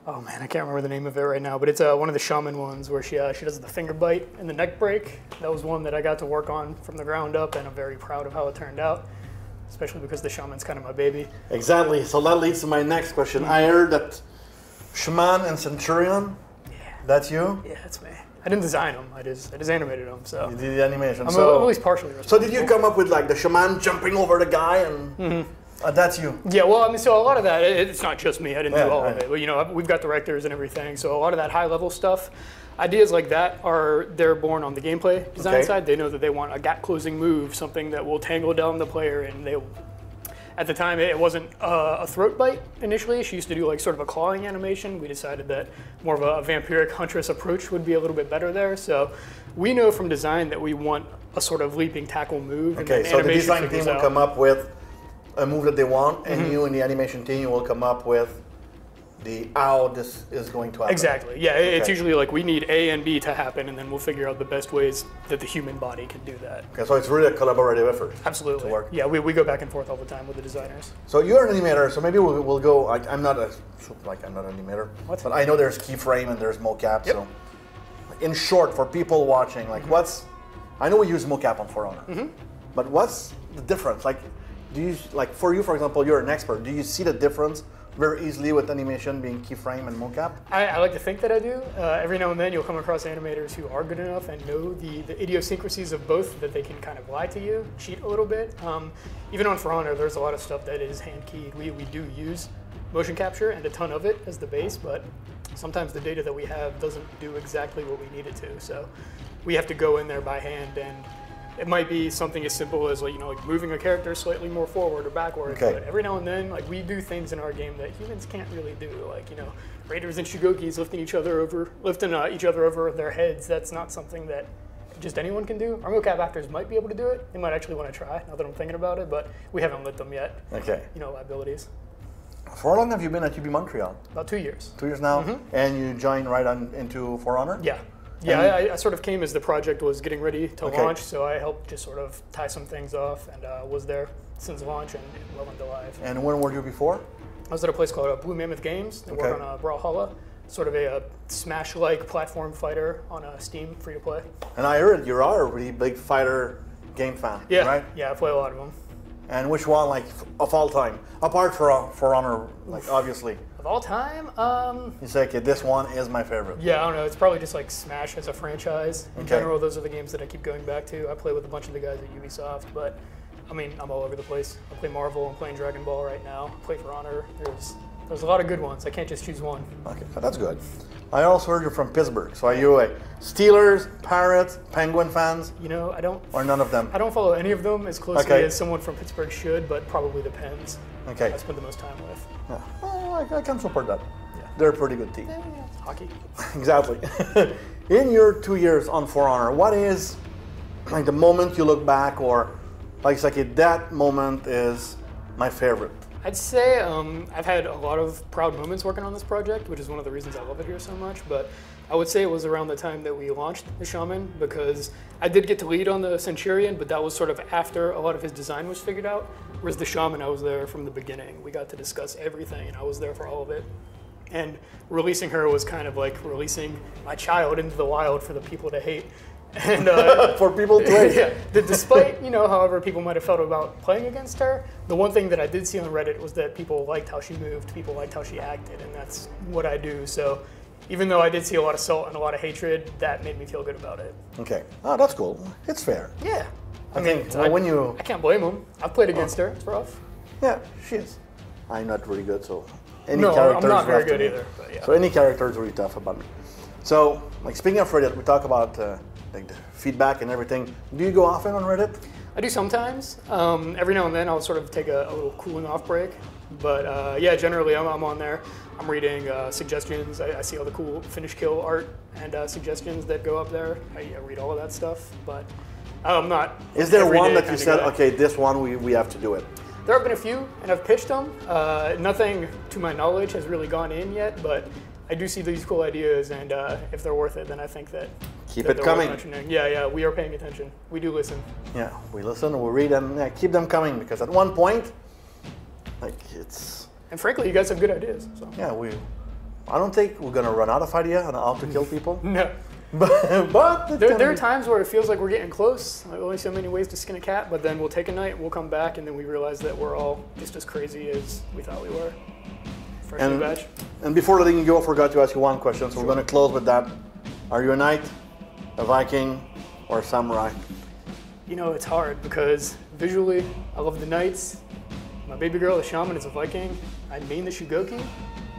man, I can't remember the name of it right now, but it's one of the shaman ones where she does the finger bite and the neck break. That was one that I got to work on from the ground up, and I'm very proud of how it turned out, especially because the shaman's kind of my baby. Exactly. So that leads to my next question. I heard that Shaman and Centurion, that's you? Yeah, that's me. I didn't design them. I just animated them. So you did the animation. I'm at least partially responsible. So did you come up with like the shaman jumping over the guy and that's you? Yeah. Well, I mean, so a lot of that it's not just me. I didn't do all of it. But, you know, we've got directors and everything. So a lot of that high level stuff, ideas like that they're born on the gameplay design side. They know that they want a gap closing move, something that will tangle down the player, and at the time, it wasn't a throat bite initially. She used to do like sort of a clawing animation. We decided that more of a vampiric huntress approach would be a little bit better there. So we know from design that we want a sort of leaping tackle move. Okay, so the design team will come up with a move that they want, and you in the animation team will come up with how this is going to happen. Exactly. Yeah, it's usually like we need A and B to happen, and then we'll figure out the best ways that the human body can do that. Okay, so it's really a collaborative effort. Absolutely. To work. Yeah, we go back and forth all the time with the designers. So you're an animator, so maybe we'll go. I'm not an animator, What? but I know there's keyframe and there's mocap. Yep. So, in short, for people watching, like I know we use mocap on For Honor, but what's the difference? Like, do you for you, for example, you're an expert. Do you see the difference very easily with animation being keyframe and mocap? I like to think that I do. Every now and then you'll come across animators who are good enough and know the idiosyncrasies of both, that they can kind of lie to you, cheat a little bit. Even on For Honor, there's a lot of stuff that is hand-keyed. We do use motion capture and a ton of it as the base, but sometimes the data that we have doesn't do exactly what we need it to. So we have to go in there by hand, and it might be something as simple as like moving a character slightly more forward or backward. Okay. But every now and then, like we do things in our game that humans can't really do. Like raiders and shugokis lifting each other over their heads. That's not something that just anyone can do. Our mocap actors might be able to do it. They might actually want to try. Now that I'm thinking about it, but we haven't let them yet. Okay. Liabilities. For how long have you been at UB Montreal? About 2 years. 2 years now, and you joined right on into For Honor? Yeah. Yeah, I sort of came as the project was getting ready to Okay. launch, so I helped just sort of tie some things off, and was there since launch and well into live. And when were you before? I was at a place called Blue Mammoth Games. They work on Brawlhalla, sort of a Smash-like platform fighter on Steam, free to play. And I heard you are a really big fighter game fan, Yeah, right? yeah, I play a lot of them. And which one, like, of all time? Apart from For Honor, like, obviously. Of all time, You say, okay, this one is my favorite. yeah, I don't know. It's probably just like Smash as a franchise. In Okay. general, those are the games that I keep going back to. I play with a bunch of the guys at Ubisoft, but I mean, I'm all over the place. I play Marvel. I'm playing Dragon Ball right now. I play For Honor. There's a lot of good ones. I can't just choose one. Okay, that's good. I also heard you're from Pittsburgh. So are you a Steelers, Pirates, Penguin fans, I don't. or none of them? I don't follow any of them as closely Okay. as someone from Pittsburgh should, but probably the Pens. Okay. I spend the most time with. Yeah. Well, I can support that. Yeah. They're a pretty good team. It's hockey. Exactly. In your 2 years on For Honor, what is like the moment you look back, or like it's like that moment is my favorite? I'd say I've had a lot of proud moments working on this project, which is one of the reasons I love it here so much. But I would say it was around the time that we launched the Shaman, because I did get to lead on the Centurion, but that was sort of after a lot of his design was figured out. Whereas the Shaman, I was there from the beginning. We got to discuss everything, and I was there for all of it. And releasing her was kind of like releasing my child into the wild for the people to hate. And For people to hate. yeah, despite however people might have felt about playing against her, the one thing that I did see on Reddit was that people liked how she moved, people liked how she acted, and that's what I do. So even though I did see a lot of salt and a lot of hatred, that made me feel good about it. Okay. Oh, that's cool. It's fair. Yeah, I Okay, mean, well, when you I can't blame them. I've played against her. It's rough. yeah, she is. I'm not really good, so any No, character I'm not is very rough to good me. either. But yeah. So any character is really tough about me. So, like speaking of Reddit, we talk about like the feedback and everything. Do you go often on Reddit? I do sometimes. Every now and then I'll sort of take a little cooling off break. But yeah, generally I'm on there. I'm reading suggestions. I see all the cool finish kill art and suggestions that go up there. I read all of that stuff. But I'm not. Is there one everyday that you kinda said, guy. okay, this one we have to do it? There have been a few, and I've pitched them. Nothing, to my knowledge, has really gone in yet, but I do see these cool ideas, and if they're worth it, then I think that Keep that it they're coming. worth mentioning. Yeah, we are paying attention. We do listen. Yeah, we listen, we read, and yeah, keep them coming, because at one point, like it's, And frankly, you guys have good ideas. So. yeah, I don't think we're gonna run out of idea on how to kill people, No. but it's There gonna are be- times where it feels like we're getting close. Like only so many ways to skin a cat, but then we'll take a night, we'll come back, and then we realize that we're all just as crazy as we thought we were. Fresh new batch. And before letting you go, I forgot to ask you one question, so we're gonna close with that. Are you a knight, a Viking, or a samurai? It's hard because visually, I love the knights. My baby girl, the shaman, is a Viking. I mean the Shugoki.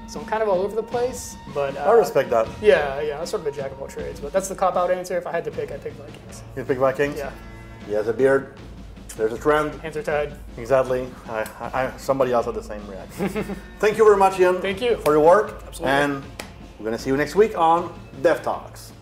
So I'm kind of all over the place, but I respect that. Yeah, I'm sort of a jack of all trades, but that's the cop-out answer. If I had to pick, I'd pick Vikings. You pick Vikings? Yeah. He has a beard. There's a trend. Hands are tied. Exactly. Somebody else had the same reaction. Thank you very much, Ian. Thank you. For your work. Absolutely. And we're going to see you next week on Dev Talks.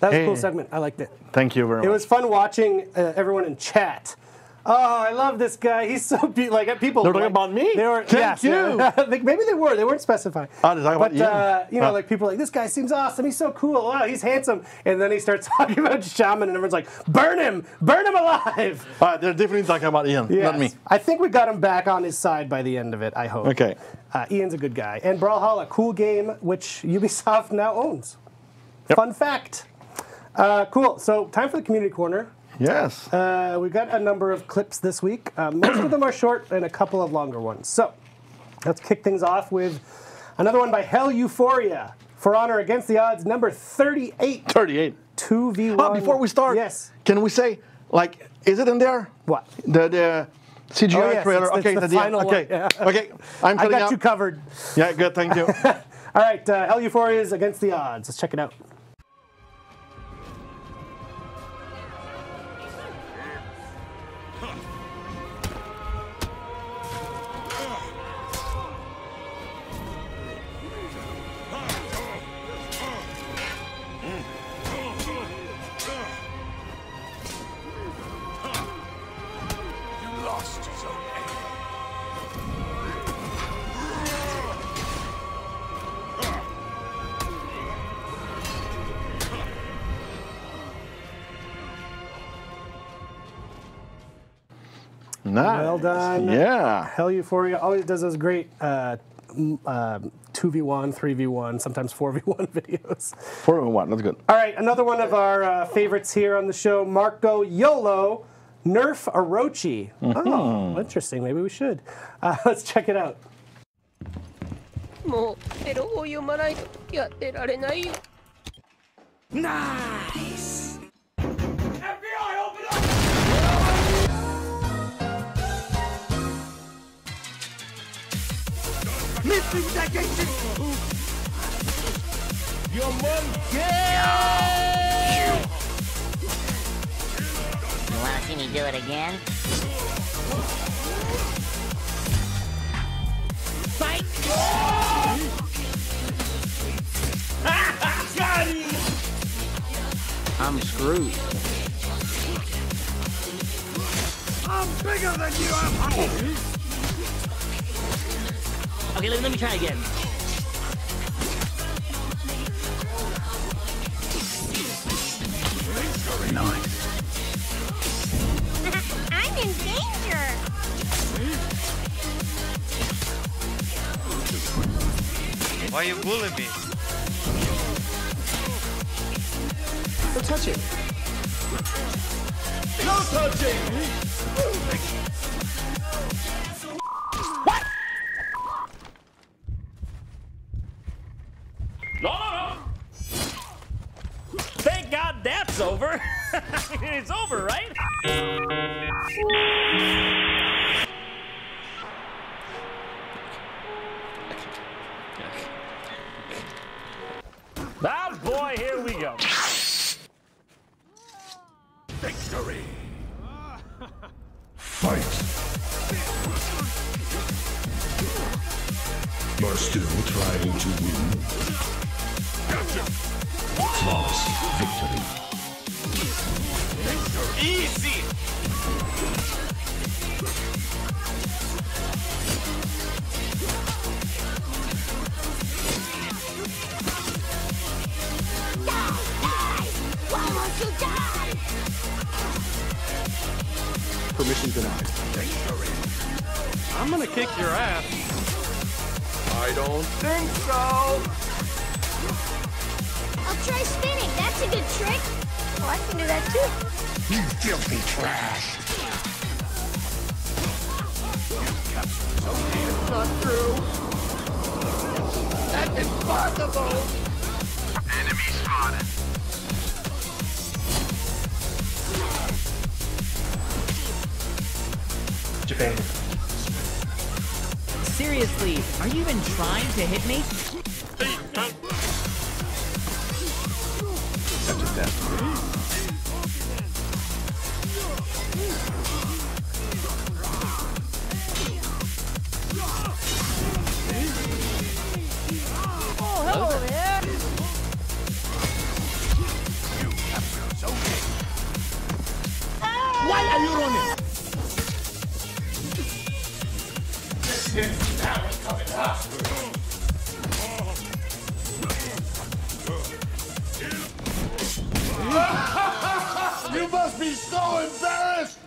That was a cool segment. I liked it. Thank you very much. It was fun watching everyone in chat. Oh, I love this guy. He's so like people. They're talking about me. They were. Thank you. Like, maybe they were. They weren't specifying. Oh, they're talking but about you know, like people are like, this guy seems awesome. He's so cool. Wow, he's handsome. And then he starts talking about Shaman, and everyone's like, burn him alive. They're definitely talking about Ian, not me. I think we got him back on his side by the end of it. I hope. Okay. Ian's a good guy. And Brawlhalla, cool game which Ubisoft now owns. Yep. Fun fact. Cool. So time for the community corner. Yes. We've got a number of clips this week. Most of them are short and a couple of longer ones. So let's kick things off with another one by Hell Euphoria. For Honor Against the Odds, number 38. 38. 2v1. Oh, before we start, yes. Can we say, like, is it in there? What? The CGI Oh, yes, trailer. it's Okay, the at the end. final Okay. one, yeah. Okay. I'm I filling got up. you covered. Yeah, good. Thank you. All right, Hell Euphoria is Against the Odds. Let's check it out. Nice. Well done. Yeah. Hell Euphoria always does those great 2v1, 3v1, sometimes 4v1 videos. 4-1. That's good. All right, another one of our favorites here on the show, Marco YOLO, Nerf Orochi. Oh, interesting. Maybe we should. Let's check it out. もうエロを読まないとやってられないよ。 Nice! FBI, open up! Missing negation! Your mom kill! You wanna see me do it again? Fight! Got him! I'm screwed. I'm bigger than you, asshole! Okay, let me try again. Nice. I'm in danger. Why you bullying me? No touching. No touching! What? No! Thank God that's over. It's over, right? Ah, boy, here we go. Victory! Fight! You're still trying to win. Gotcha! Flawless victory. Easy! Why won't you die? Permission denied. I'm gonna kick your ass. I don't think so! I'll try spinning. That's a good trick. Oh, I can do that too. You filthy trash. not true. That's impossible. Enemy spotted. Japan. Seriously, are you even trying to hit me? That's just that. Oh, hello there. Why are you running? You must be so embarrassed.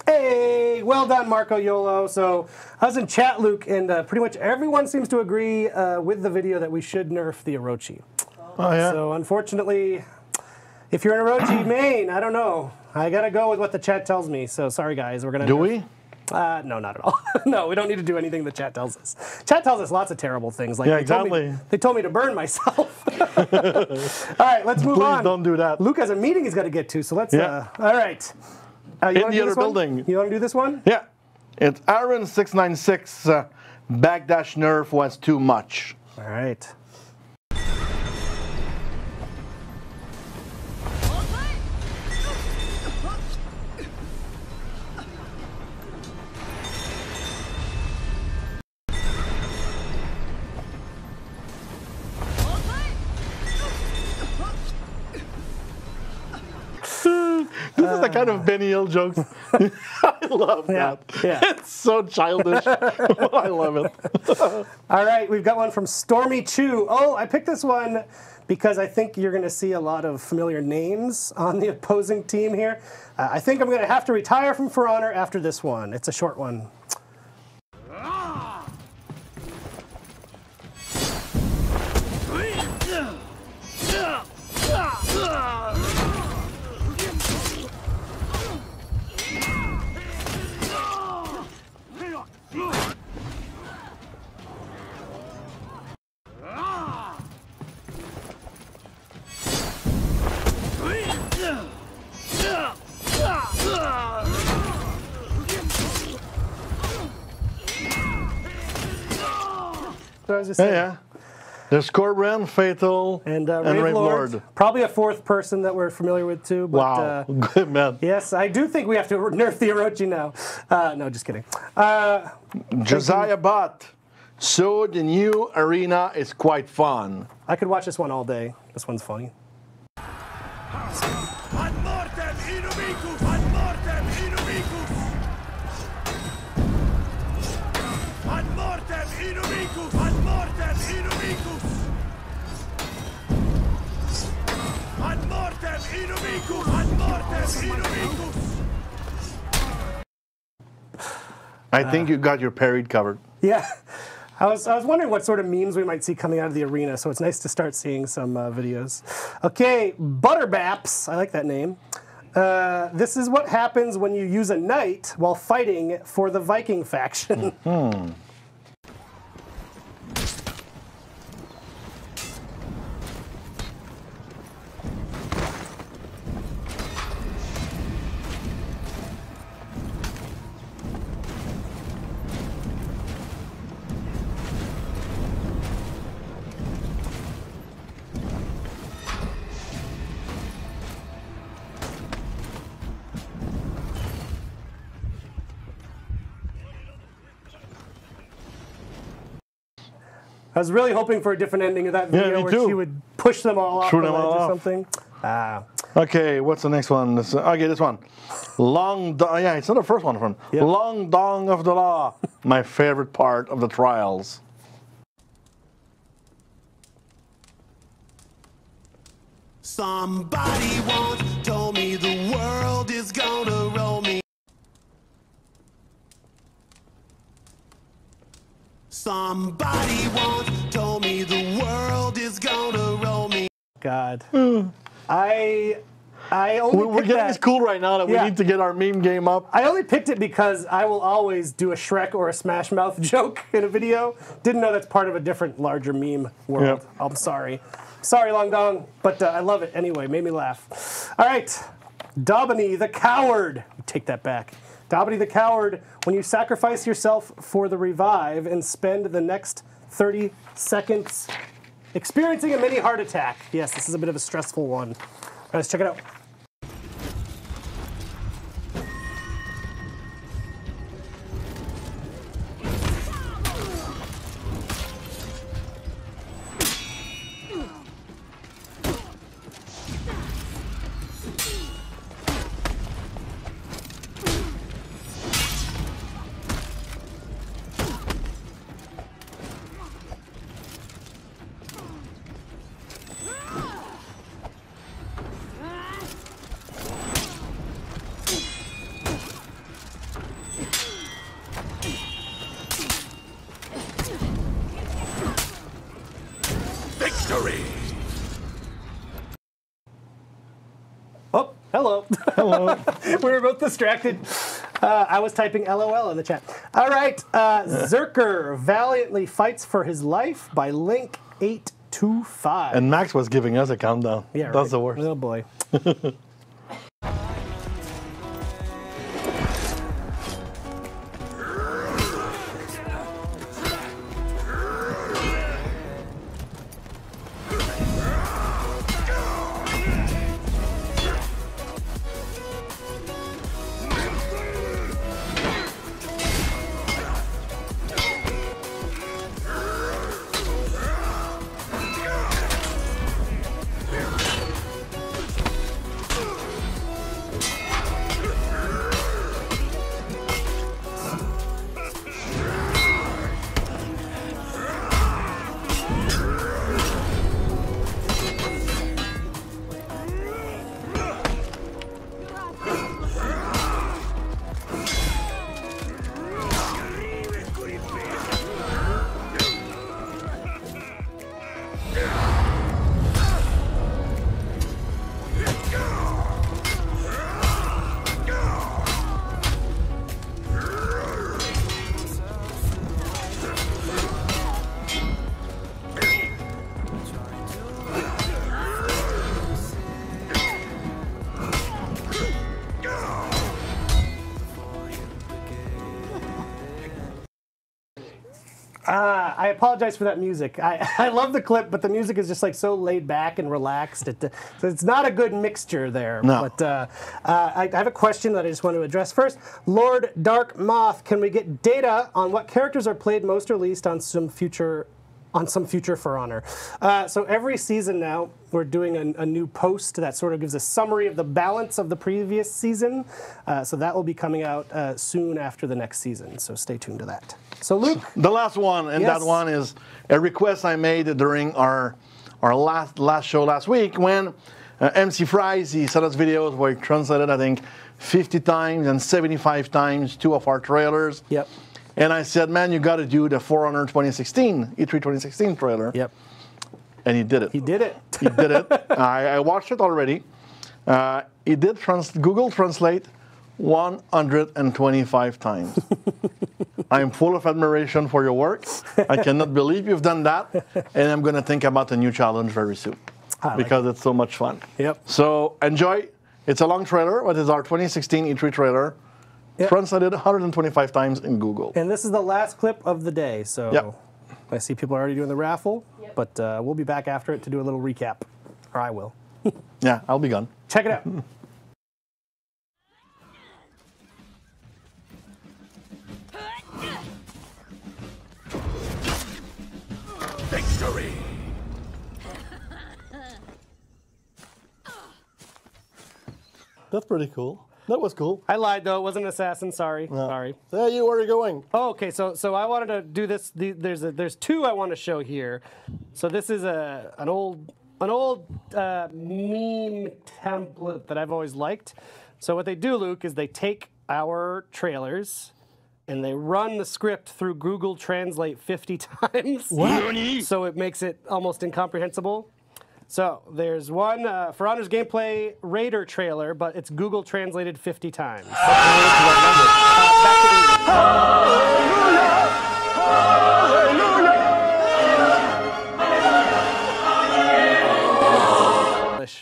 Hey, well done, Marco Yolo. So I was in chat, Luke, and pretty much everyone seems to agree with the video that we should nerf the Orochi. Oh, yeah. So unfortunately, if you're an Orochi main, I don't know. I gotta go with what the chat tells me. So sorry, guys. We're gonna. Do we? No, not at all. No, we don't need to do anything the chat tells us. Chat tells us lots of terrible things. Like Yeah, they told exactly. they told me to burn myself. All right, let's move on. Please don't do that. Luke has a meeting he's got to get to, so let's. Yeah. All right. You In wanna the do other this one? building. You want to do this one? Yeah. It's Aaron696. Backdash nerf was too much. All right. This is the kind of Benny Hill jokes. I love that. Yeah. It's so childish. I love it. All right, we've got one from Stormy Chu. Oh, I picked this one because I think you're going to see a lot of familiar names on the opposing team here. I think I'm going to have to retire from For Honor after this one. It's a short one. So I was just saying. Yeah. There's Scorpion, Fatal, And Rave Rave Lord. Lord. Probably a fourth person that we're familiar with too. But, Wow. Good man. Yes, I do think we have to nerf the Orochi now. No, just kidding. Josiah Bott. So the new arena is quite fun. I could watch this one all day. This one's funny. Ad mortem inumicus! Ad mortem inumicus! Ad mortem inumicus! Ad mortem inumicus! Ad mortem inumicus! Ad mortem inumicus! I think you got your parried covered. Yeah. I was wondering what sort of memes we might see coming out of the arena, so it's nice to start seeing some videos. Okay, Butterbaps, I like that name. This is what happens when you use a knight while fighting for the Viking faction. I was really hoping for a different ending of that video me where too. she would push them all off Threw the them ledge all or off. something. Okay, what's the next one? Okay, this one. Yeah, it's not the first one from. Yep. Long Dong of the Law. My favorite part of the trials. Somebody once told me the world is gonna roll me. Somebody once told me the world is gonna roll me. God. I I only We're getting this cool right now that we need to get our meme game up. I only picked it because I will always do a Shrek or a Smash Mouth joke in a video. Didn't know that's part of a different, larger meme world. Yep. I'm sorry. Sorry, Long Dong, but I love it anyway. Made me laugh. All right. Daubeny the Coward. Take that back. Daubeny the Coward, when you sacrifice yourself for the revive and spend the next 30 seconds experiencing a mini heart attack. Yes, this is a bit of a stressful one. Let's check it out. Victory! Oh, hello. Hello. We were both distracted. I was typing LOL in the chat. All right. Zerker valiantly fights for his life by Link825. And Max was giving us a countdown. Yeah, That's the worst. Oh, boy. I apologize for that music. I love the clip, but the music is just like so laid back and relaxed. So it's not a good mixture there. No. But I have a question that I just want to address first. Lord Dark Moth, can we get data on what characters are played most or least on some future For Honor? So every season now, we're doing a new post that sort of gives a summary of the balance of the previous season. So that will be coming out soon after the next season. So stay tuned to that. So Luke, the last one, and yes. that one is a request I made during our last show last week when MC Fries, he sent us videos where he translated, I think, 50 times and 75 times 2 of our trailers. Yep. And I said, man, you got to do the For Honor 2016, E3 2016 trailer. Yep. And he did it. He did it. He did it. I watched it already. He did Google Translate 125 times. I'm full of admiration for your work. I cannot believe you've done that. And I'm going to think about a new challenge very soon because it's so much fun. Yep. So enjoy. It's a long trailer, but it's our 2016 E3 trailer. Yep. Translated 125 times in Google. And this is the last clip of the day. So yep. I see people are already doing the raffle, yep. But we'll be back after it to do a little recap. Or I will. Yeah, I'll be gone. Check it out. Victory! That's pretty cool. That was cool. I lied though. It wasn't an assassin. Sorry. No. Sorry. Where are you going? Oh, okay. So I wanted to do this. There's 2 I want to show here. So this is an old meme template that I've always liked. So what they do, Luke, is they take our trailers and they run the script through Google Translate 50 times. What? So it makes it almost incomprehensible. So there's one For Honor's gameplay Raider trailer, but it's Google translated 50 times.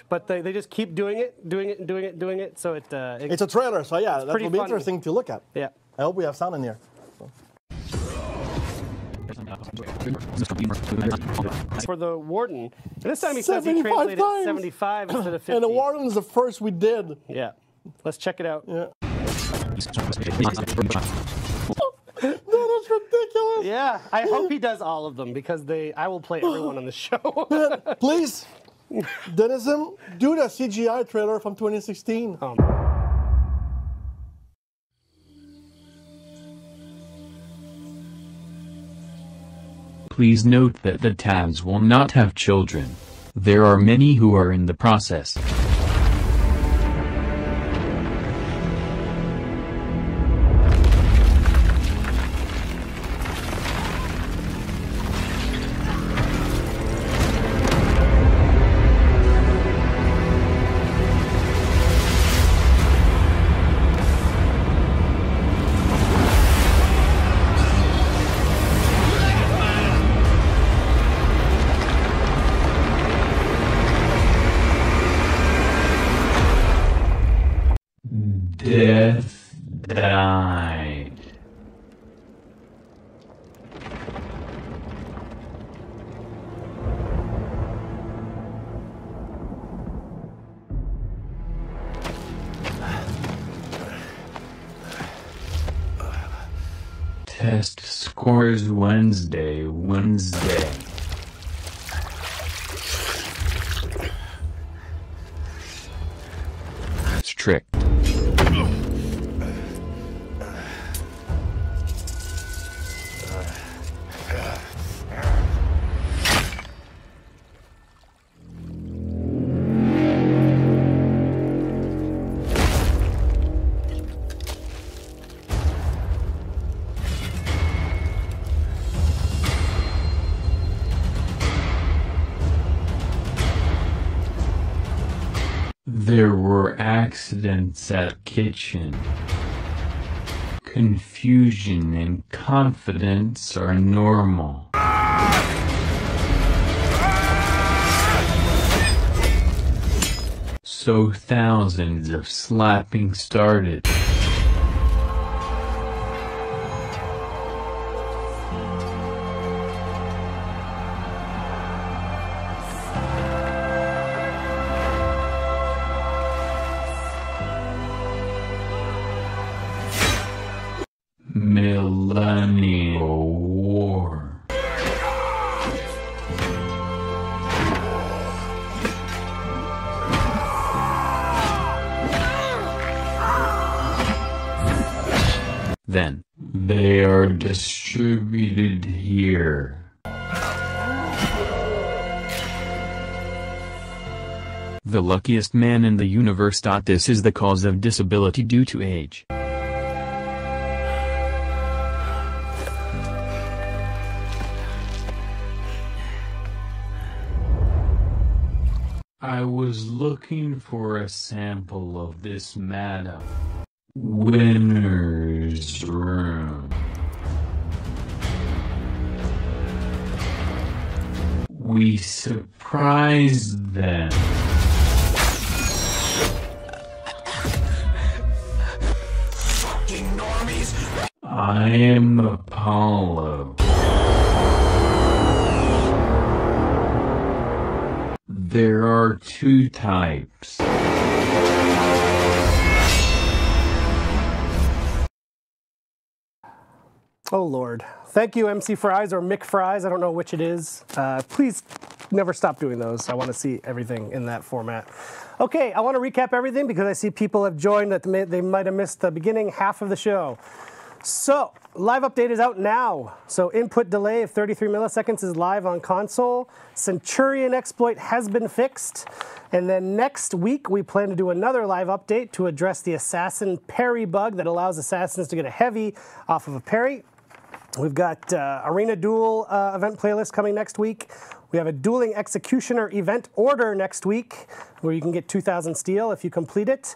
But they just keep doing it. So it's a trailer, so yeah, that will be interesting to look at. Yeah. I hope we have sound in here. For the Warden, and this time he says he translated 75 instead of 50. And the Warden's the first we did. Yeah. Let's check it out. Yeah. No, that's ridiculous. Yeah, I hope he does all of them because I will play everyone on the show. Please, Denizen, do the CGI trailer from 2016. Please note that the tabs will not have children. There are many who are in the process. Death died. Test scores Wednesday. Strict. There were accidents at kitchen. Confusion and confidence are normal. So thousands of slapping started. Millennial War. Then, they are distributed here. The luckiest man in the universe. This is the cause of disability due to age. I was looking for a sample of this madam. Winner's room. We surprised them. Fucking normies! I am Apollo. There are two types. Oh Lord. Thank you, MC Fries or Mick Fries. I don't know which it is. Please never stop doing those. I want to see everything in that format. Okay, I want to recap everything because I see people have joined that they might have missed the beginning half of the show. So, live update is out now. So, input delay of 33 milliseconds is live on console. Centurion exploit has been fixed. And then next week, we plan to do another live update to address the assassin parry bug that allows assassins to get a heavy off of a parry. We've got Arena Duel event playlist coming next week. We have a Dueling Executioner event order next week where you can get 2,000 steel if you complete it.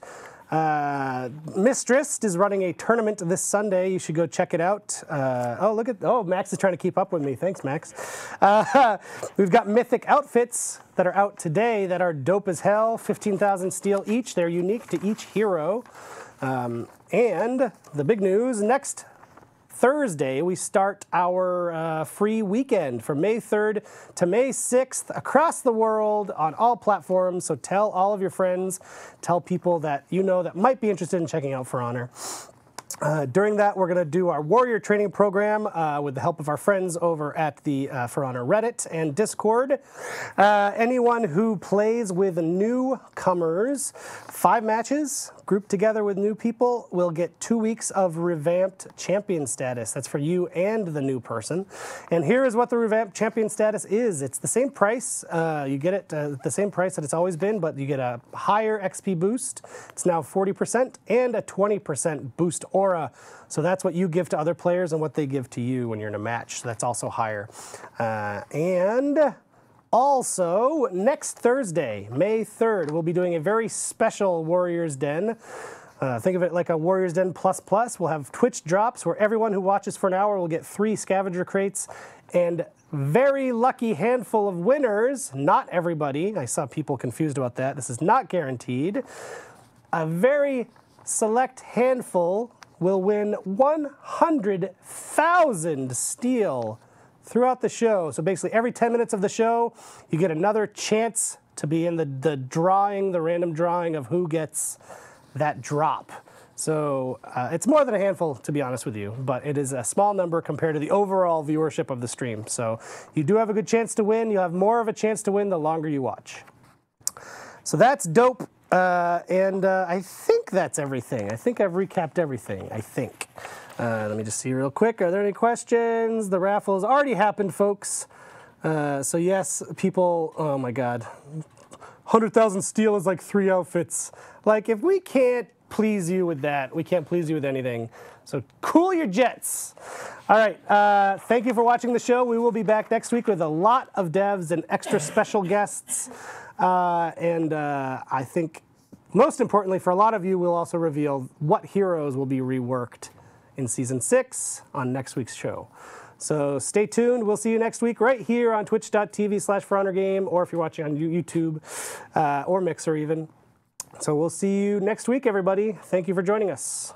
Mistress is running a tournament this Sunday. You should go check it out. Max is trying to keep up with me. Thanks, Max. We've got Mythic outfits that are out today that are dope as hell. 15,000 steel each. They're unique to each hero. And the big news, next Thursday, we start our free weekend from May 3rd to May 6th across the world on all platforms. So tell all of your friends, tell people that you know that might be interested in checking out For Honor. During that, we're going to do our Warrior training program with the help of our friends over at the For Honor Reddit and Discord. Anyone who plays with newcomers, 5 matches, grouped together with new people, will get 2 weeks of Revamped champion status. That's for you and the new person. And here is what the Revamped champion status is. It's the same price. You get it the same price that it's always been, but you get a higher XP boost. It's now 40% and a 20% boost aura. So that's what you give to other players and what they give to you when you're in a match. So that's also higher. And also, next Thursday, May 3rd, we'll be doing a very special Warriors Den. Think of it like a Warriors Den plus. We'll have Twitch drops where everyone who watches for an hour will get 3 scavenger crates and very lucky handful of winners. Not everybody. I saw people confused about that. This is not guaranteed. A very select handful will win 100,000 steel throughout the show. So basically every 10 minutes of the show, you get another chance to be in the drawing, the random drawing of who gets that drop. So it's more than a handful, to be honest with you, but it is a small number compared to the overall viewership of the stream. So you do have a good chance to win. You'll have more of a chance to win the longer you watch. So that's dope. I think that's everything. I think I've recapped everything, I think. Let me just see real quick. Are there any questions? The raffle has already happened, folks. So yes, people, oh my God. 100,000 steel is like 3 outfits. Like, if we can't please you with that, we can't please you with anything. So cool your jets. All right, thank you for watching the show. We will be back next week with a lot of devs and extra special guests. I think, most importantly, for a lot of you, we'll also reveal what heroes will be reworked in Season 6 on next week's show. So stay tuned. We'll see you next week right here on twitch.tv/ForHonorGame, or if you're watching on YouTube or Mixer even. So we'll see you next week, everybody. Thank you for joining us.